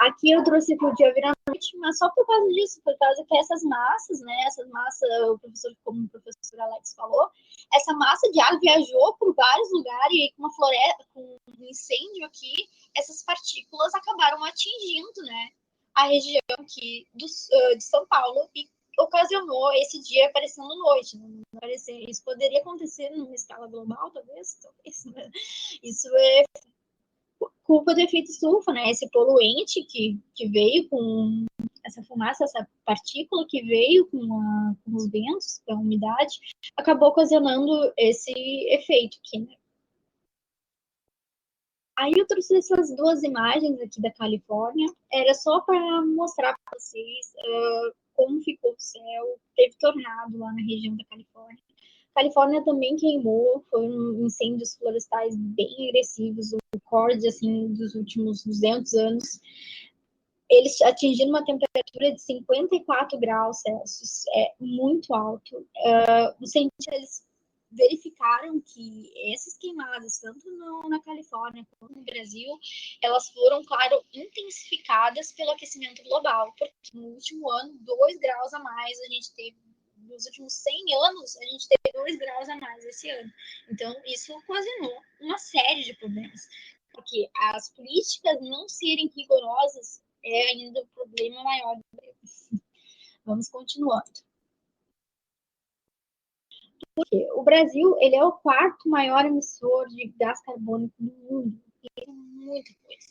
Aqui eu trouxe aqui o dia virar noite, mas só por causa disso, por causa que essas massas, como o professor Alex falou, essa massa de ar viajou por vários lugares e com uma floresta, com um incêndio aqui, essas partículas acabaram atingindo, né, a região aqui de São Paulo e ocasionou esse dia aparecendo noite. Né? Isso poderia acontecer numa escala global, talvez. Né? Isso é culpa do efeito estufa, né? Esse poluente que veio com essa fumaça, essa partícula que veio com os ventos, com a umidade, acabou ocasionando esse efeito aqui, né? Aí eu trouxe essas duas imagens aqui da Califórnia, era só para mostrar para vocês como ficou o céu, teve tornado lá na região da Califórnia. A Califórnia também queimou, foram incêndios florestais bem agressivos, o recorde, assim, dos últimos 200 anos. Eles atingiram uma temperatura de 54 graus Celsius, é muito alto. Os cientistas verificaram que essas queimadas, tanto na Califórnia quanto no Brasil, elas foram, claro, intensificadas pelo aquecimento global, porque no último ano, 2 graus a mais a gente teve. Nos últimos 100 anos, a gente teve 2 graus a mais esse ano. Então, isso ocasionou uma série de problemas. Porque as políticas não serem rigorosas é ainda o problema maior. Vamos continuando. Porque o Brasil, ele é o 4º maior emissor de gás carbônico do mundo. E é muita coisa.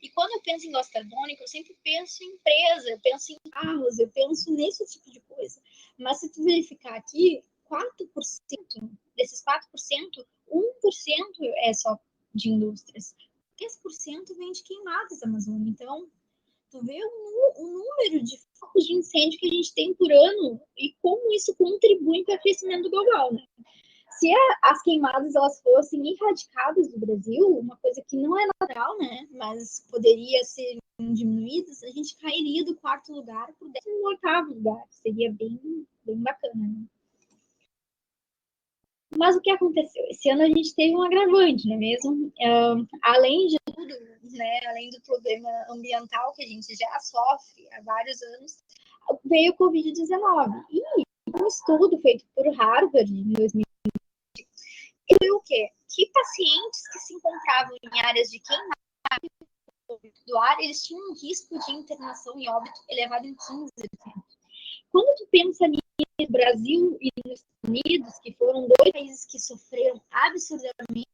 E quando eu penso em gás carbônico, eu sempre penso em empresa, eu penso em carros, eu penso nesse tipo de coisa. Mas se tu verificar aqui, 4% desses 4%, 1% é só de indústrias. 3% vem de queimadas da Amazônia. Então, tu vê o número de focos de incêndio que a gente tem por ano e como isso contribui para o aquecimento global, né? Se as queimadas elas fossem erradicadas do Brasil, uma coisa que não é natural, né, mas poderia ser diminuídas, a gente cairia do 4º lugar para o 18º lugar. Seria bem bacana, né? Mas o que aconteceu? Esse ano a gente teve um agravante, não é mesmo? Além de tudo, né, além do problema ambiental que a gente já sofre há vários anos, veio o Covid-19. E um estudo feito por Harvard em 2020 viu o quê? Que pacientes que se encontravam em áreas de queimada do ar, eles tinham um risco de internação e óbito elevado em 15%. Quando tu pensa no Brasil e nos Estados Unidos, que foram 2 países que sofreram absurdamente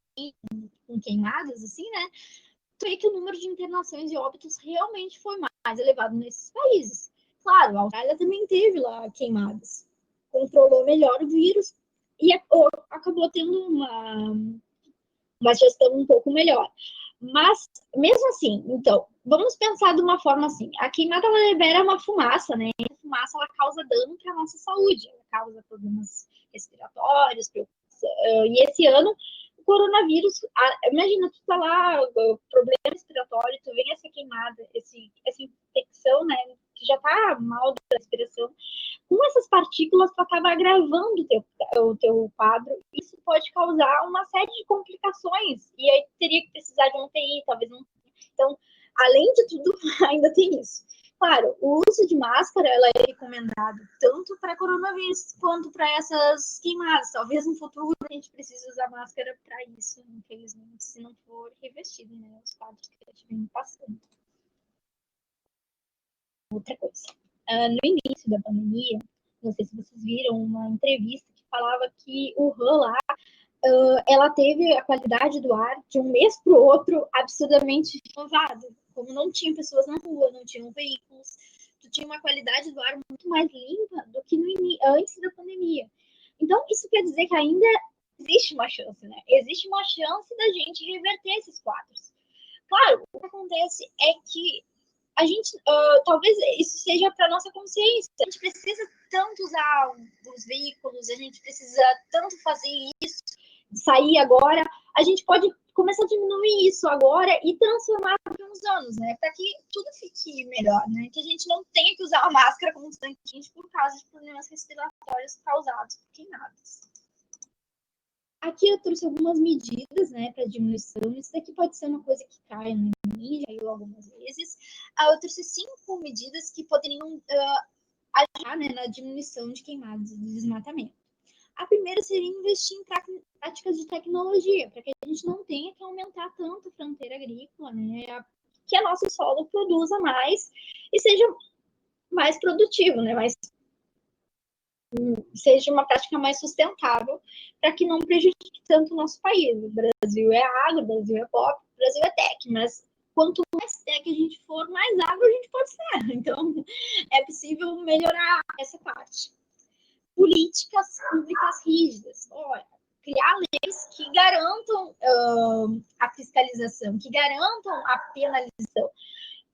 com queimadas, assim, né? Tu vê que o número de internações e óbitos realmente foi mais elevado nesses países. Claro, a Austrália também teve lá queimadas. Controlou melhor o vírus e acabou tendo uma gestão um pouco melhor. Mas, mesmo assim, então, vamos pensar de uma forma assim. A queimada, ela libera uma fumaça, né? E a fumaça, ela causa dano para a nossa saúde. Ela causa problemas respiratórios, e esse ano, o coronavírus, imagina, tu tá lá, problema respiratório, tu vem essa queimada, essa infecção, né? Tu já tá mal da respiração. Com essas partículas, tu acaba agravando o teu quadro. Isso pode causar uma série de complicações. E aí teria que precisar de um UTI, talvez não. Então, além de tudo, ainda tem isso. Claro, o uso de máscara ela é recomendado tanto para coronavírus quanto para essas queimadas. Talvez no futuro a gente precise usar máscara para isso, infelizmente, se não for revestido, né? Os quadros que a gente vem passando. Outra coisa. No início da pandemia, não sei se vocês viram uma entrevista que falava que o Wuhan lá, ela teve a qualidade do ar de um mês para o outro absurdamente renovada. Como não tinha pessoas na rua, não tinham veículos, tu tinha uma qualidade do ar muito mais limpa do que antes da pandemia. Então, isso quer dizer que ainda existe uma chance, né? Existe uma chance da gente reverter esses quadros. Claro, o que acontece é que a gente, talvez isso seja para nossa consciência. A gente precisa tanto usar os veículos, a gente precisa tanto fazer isso, sair agora. A gente pode começar a diminuir isso agora e transformar por uns anos, né? Para que tudo fique melhor, né? Que a gente não tenha que usar a máscara constantemente por causa de problemas respiratórios causados por queimadas. Aqui eu trouxe algumas medidas, né, para diminuição. Isso daqui pode ser uma coisa que cai no mim, já caiu algumas vezes. Eu trouxe 5 medidas que poderiam ajudar, né, na diminuição de queimadas e de desmatamento. A primeira seria investir em práticas de tecnologia, para que a gente não tenha que aumentar tanto a fronteira agrícola, né, que o nosso solo produza mais e seja mais produtivo, né, seja uma prática mais sustentável, para que não prejudique tanto o nosso país. O Brasil é agro, o Brasil é pop, o Brasil é tech, mas quanto mais tech a gente for, mais agro a gente pode ser. Então, é possível melhorar essa parte. Políticas públicas rígidas. Olha, criar leis que garantam a fiscalização, que garantam a penalização.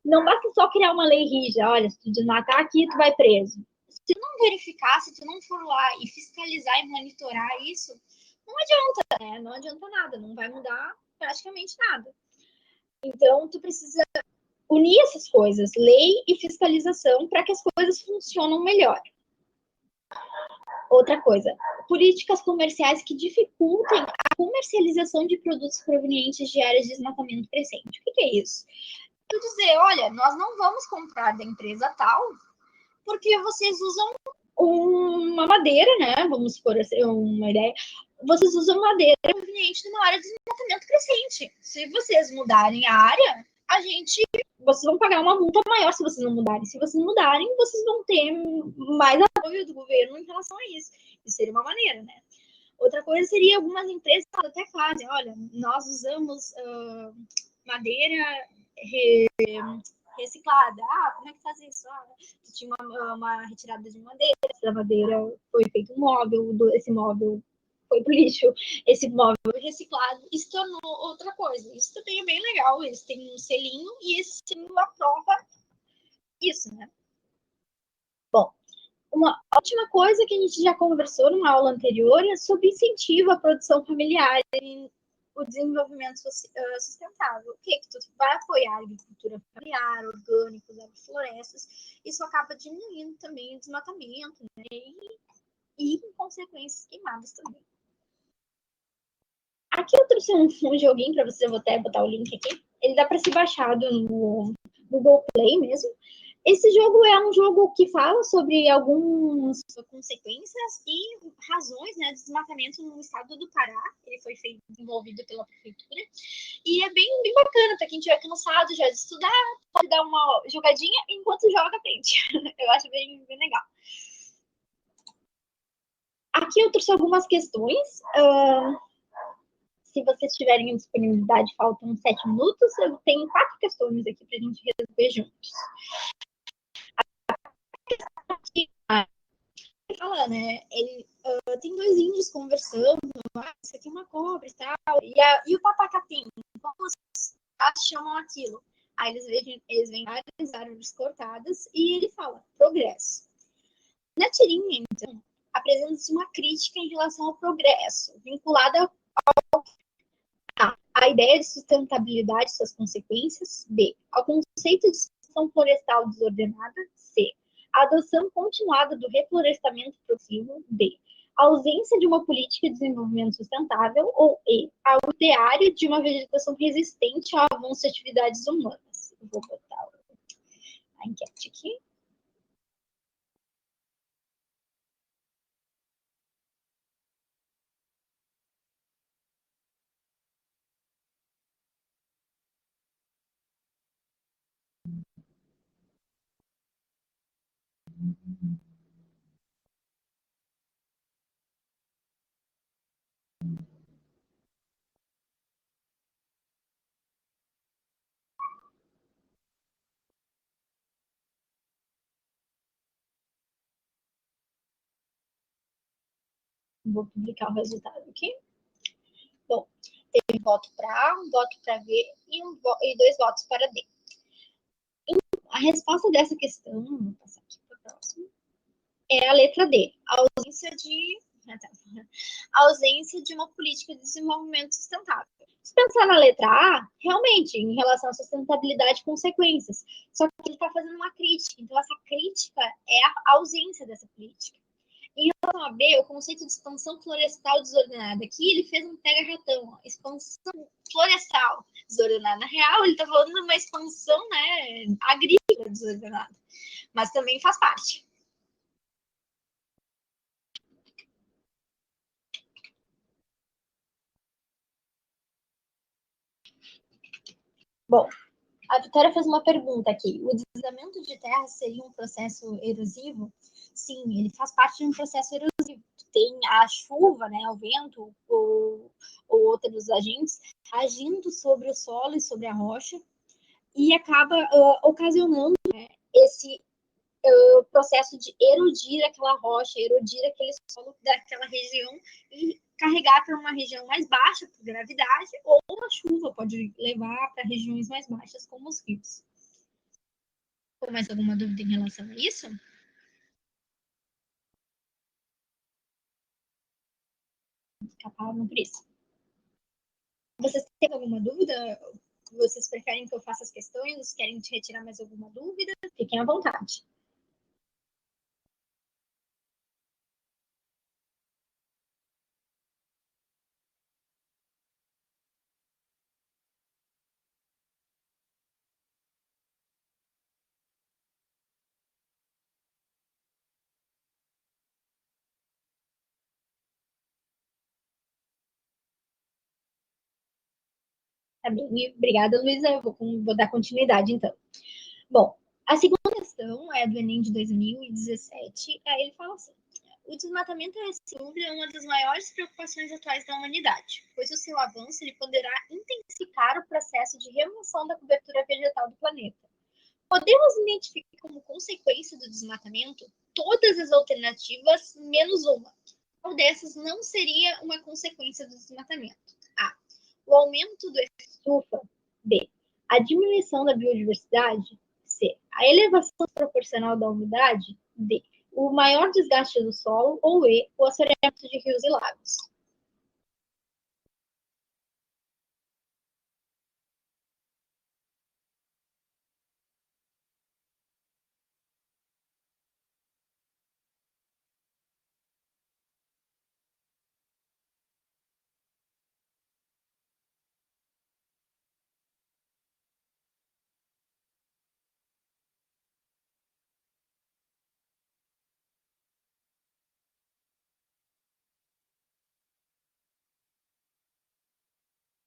Não basta só criar uma lei rígida. Olha, se tu desmatar aqui, tu vai preso. Se não verificar, se tu não for lá e fiscalizar e monitorar isso, não adianta, né? Não adianta nada, não vai mudar praticamente nada. Então, tu precisa unir essas coisas, lei e fiscalização, para que as coisas funcionem melhor. Outra coisa, políticas comerciais que dificultem a comercialização de produtos provenientes de áreas de desmatamento crescente. O que é isso? Eu dizer, olha, nós não vamos comprar da empresa tal, porque vocês usam uma madeira, né? Vamos supor assim, uma ideia. Vocês usam madeira proveniente de uma área de desmatamento crescente. Se vocês mudarem a área, vocês vão pagar uma multa maior se vocês não mudarem. Se vocês mudarem, vocês vão ter mais apoio do governo em relação a isso. Isso seria uma maneira, né? Outra coisa seria algumas empresas até fazem, olha, nós usamos madeira reciclada. Como é que faz isso? Tinha uma retirada de madeira, essa madeira foi feito um móvel, esse móvel foi pro lixo, esse móvel reciclado e se tornou outra coisa. Isso também é bem legal, eles têm um selinho e esse selinho aprova isso, né? Bom, uma ótima coisa que a gente já conversou numa aula anterior é sobre incentivo à produção familiar e o desenvolvimento sustentável. O que tu vai apoiar a agricultura familiar, orgânicos, agroflorestas, isso acaba diminuindo também o desmatamento, né? E em consequências, queimadas também. Aqui eu trouxe um joguinho para você, eu vou até botar o link aqui. Ele dá para ser baixado no Google Play mesmo. Esse jogo é um jogo que fala sobre algumas consequências e razões, né, do desmatamento no estado do Pará. Ele foi desenvolvido pela prefeitura. E é bem bacana para quem estiver cansado já de estudar, pode dar uma jogadinha enquanto joga, aprende. Eu acho bem legal. Aqui eu trouxe algumas questões. Se vocês tiverem disponibilidade, faltam 7 minutos. Eu tenho 4 questões aqui para a gente resolver juntos. Fala, né? Ele tem 2 índios conversando, isso aqui é uma cobra e tal. E o papacapim, como vocês chamam aquilo? Aí eles veem várias árvores cortadas e ele fala, progresso. Na tirinha, então, apresenta-se uma crítica em relação ao progresso, vinculada à ideia de sustentabilidade e suas consequências, B, ao conceito de expansão florestal desordenada, C, a adoção continuada do reflorestamento progressivo, D, a ausência de uma política de desenvolvimento sustentável, ou E, ao ideário de uma vegetação resistente ao avanço de atividades humanas. Eu vou botar a enquete aqui. Vou publicar o resultado aqui. Bom, teve um voto para A, um voto para B e 2 votos para D. A resposta dessa questão, vou passar aqui para o próximo, é a letra D, a ausência de uma política de desenvolvimento sustentável. Se pensar na letra A, realmente, em relação à sustentabilidade e consequências, só que ele está fazendo uma crítica, então essa crítica é a ausência dessa política. Em relação a B, o conceito de expansão florestal desordenada, aqui ele fez um pega-ratão, expansão florestal desordenada. Na real, ele está falando de uma expansão, né, agrícola desordenada, mas também faz parte. Bom, a Vitória fez uma pergunta aqui. O deslizamento de terra seria um processo erosivo? Sim, ele faz parte de um processo erosivo. Tem a chuva, né, o vento ou outros agentes agindo sobre o solo e sobre a rocha e acaba ocasionando, né, esse processo de erodir aquela rocha, erodir aquele solo daquela região e carregar para uma região mais baixa por gravidade, ou a chuva pode levar para regiões mais baixas, como os rios. Tem mais alguma dúvida em relação a isso? Escaparam por isso. Vocês têm alguma dúvida? Vocês preferem que eu faça as questões? Querem retirar mais alguma dúvida? Fiquem à vontade. Tá bem, obrigada, Luísa. Eu vou dar continuidade, então. Bom, a segunda questão é do Enem de 2017. Aí ele fala assim: o desmatamento, sem dúvida, é uma das maiores preocupações atuais da humanidade, pois o seu avanço ele poderá intensificar o processo de remoção da cobertura vegetal do planeta. Podemos identificar como consequência do desmatamento todas as alternativas menos uma. Qual dessas não seria uma consequência do desmatamento? A. O aumento do efeito estufa. B. A diminuição da biodiversidade. C. A elevação proporcional da umidade. D. O maior desgaste do solo. Ou E. O assoreamento de rios e lagos.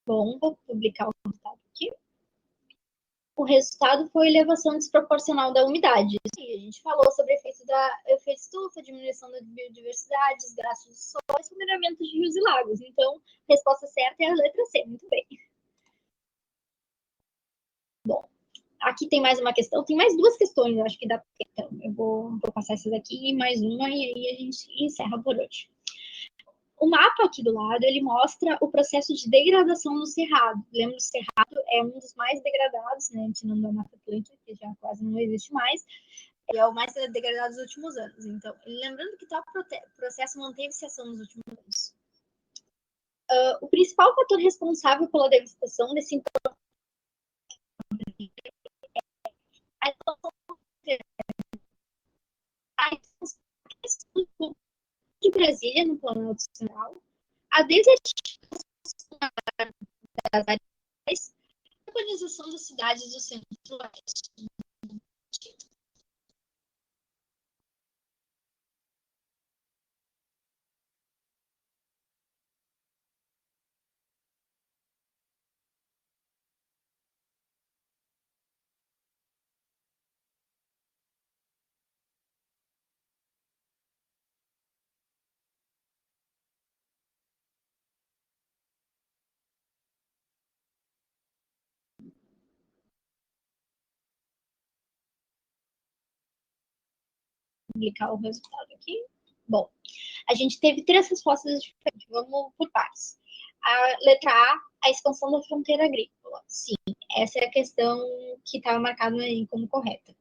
Bom, vou publicar o resultado aqui. O resultado foi elevação desproporcional da umidade. E a gente falou sobre efeito estufa, diminuição da biodiversidade, desgaste do solo e assoreamento de rios e lagos. Então, a resposta certa é a letra C. Muito bem. Bom, aqui tem mais uma questão. Tem mais duas questões, eu acho que dá. Então, eu vou passar essa daqui e mais uma, e aí a gente encerra por hoje. O mapa aqui do lado, ele mostra o processo de degradação no cerrado. Lembra, o cerrado é um dos mais degradados, né, tirando a Mata Atlântica, que já quase não existe mais, é o mais degradado dos últimos anos. Então, lembrando que tal processo manteve-se ação nos últimos anos. O principal fator responsável pela devastação desse entorno é a expansão de Brasília, no Planalto Central, a desertificação das áreas, a urbanização das cidades do centro-oeste. Publicar o resultado aqui. Bom, a gente teve três respostas diferentes. Vamos por partes. A letra A expansão da fronteira agrícola. Sim, essa é a questão que estava marcada aí como correta.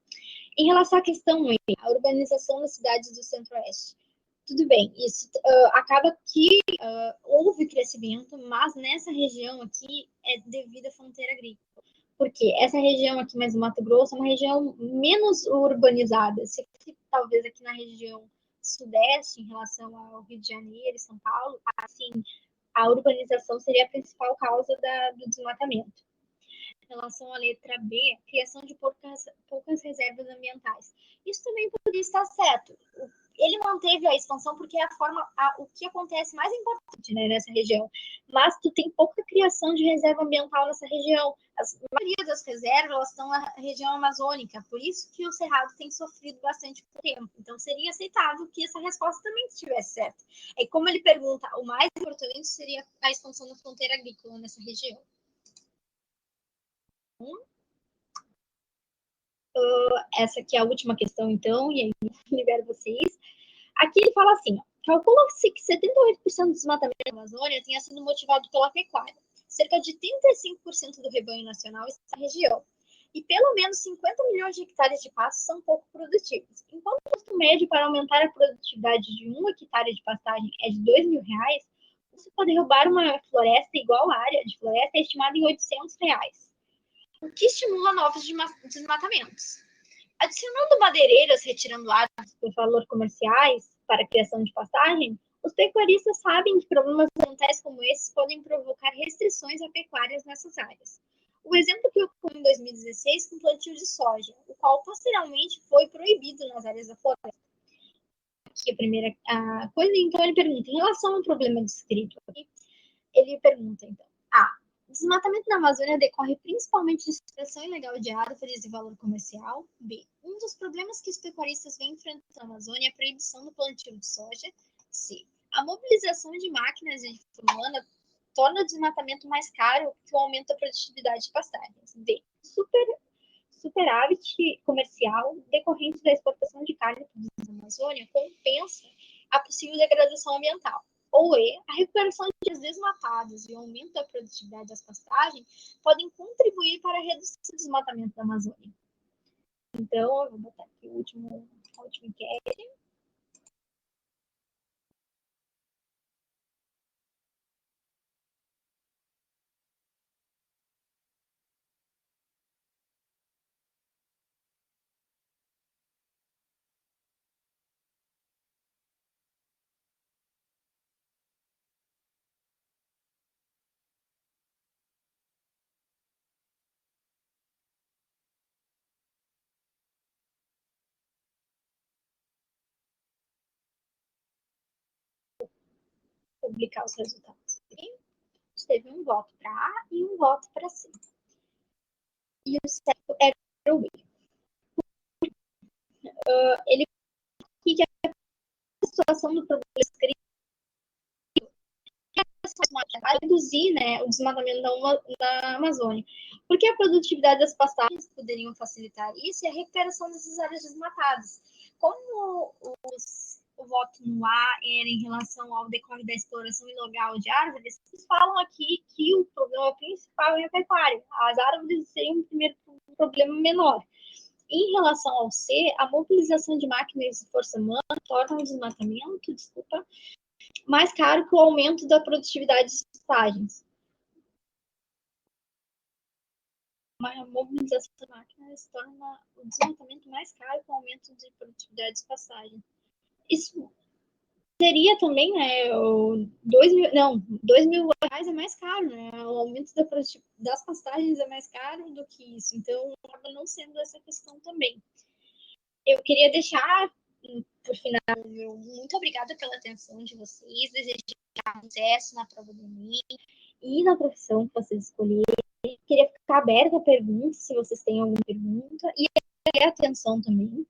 Em relação à questão E, a urbanização das cidades do centro-oeste. Tudo bem, isso acaba que houve crescimento, mas nessa região aqui é devido à fronteira agrícola. Porque essa região aqui, mais do Mato Grosso, é uma região menos urbanizada. Se talvez aqui na região sudeste, em relação ao Rio de Janeiro e São Paulo, assim, a urbanização seria a principal causa do desmatamento. Em relação à letra B, criação de poucas reservas ambientais. Isso também poderia estar certo. Ele manteve a expansão porque é o que acontece mais importante, né, nessa região. Mas tu tem pouca criação de reserva ambiental nessa região. A maioria das reservas elas estão na região amazônica, por isso que o Cerrado tem sofrido bastante por tempo. Então seria aceitável que essa resposta também estivesse certa. É como ele pergunta, o mais importante seria a expansão da fronteira agrícola nessa região. Essa aqui é a última questão, então, e aí libero vocês. Aqui ele fala assim, calcula-se que 78% do desmatamento da Amazônia tenha sido motivado pela pecuária. Cerca de 35% do rebanho nacional está na região. E pelo menos 50 milhões de hectares de pasto são pouco produtivos. Enquanto o custo médio para aumentar a produtividade de 1 hectare de pastagem é de R$2.000, você pode derrubar uma floresta igual à área de floresta é estimada em R$800. O que estimula novos desmatamentos. Adicionando madeireiras, retirando árvores por valor comerciais para a criação de pastagem, os pecuaristas sabem que problemas ambientais como esses podem provocar restrições a pecuárias nessas áreas. O exemplo que ocorreu em 2016 com o plantio de soja, o qual posteriormente foi proibido nas áreas da floresta. Aqui a primeira coisa, então ele pergunta, em relação ao problema descrito aqui, ele pergunta, então, Desmatamento na Amazônia decorre principalmente de extração ilegal de árvores de valor comercial. B. Um dos problemas que os pecuaristas vêm enfrentando na Amazônia é a proibição do plantio de soja. C. A mobilização de máquinas de forma humana torna o desmatamento mais caro que o aumento da produtividade de pastagens. D. Superávit comercial decorrente da exportação de carne produzida na Amazônia compensa a possível degradação ambiental. Ou E, a recuperação de áreas desmatadas e o aumento da produtividade das pastagens podem contribuir para a redução do desmatamento da Amazônia. Então, eu vou botar aqui a última enquete. Publicar os resultados. Teve um voto para A e um voto para C. E o certo era o B. Ele que a situação do problema vai reduzir, né, o desmatamento da Amazônia. Porque a produtividade das pastagens poderiam facilitar isso e a recuperação dessas áreas desmatadas. Como o voto no A era em relação ao decorre da exploração ilegal de árvores, eles falam aqui que o problema principal é a pecuária. As árvores seriam um problema menor. Em relação ao C, a mobilização de máquinas de força humana torna o desmatamento, mais caro que o aumento da produtividade de pastagens. A mobilização de máquinas torna o desmatamento mais caro que o aumento de produtividade de pastagens. Isso seria também, né, R$2.000 é mais caro, né? O aumento das pastagens é mais caro do que isso. Então, acaba não sendo essa questão também. Eu queria deixar, por final, muito obrigada pela atenção de vocês, desejar sucesso na prova do Enem e na profissão que vocês escolherem. Queria ficar aberta a perguntas, se vocês têm alguma pergunta, e a atenção também.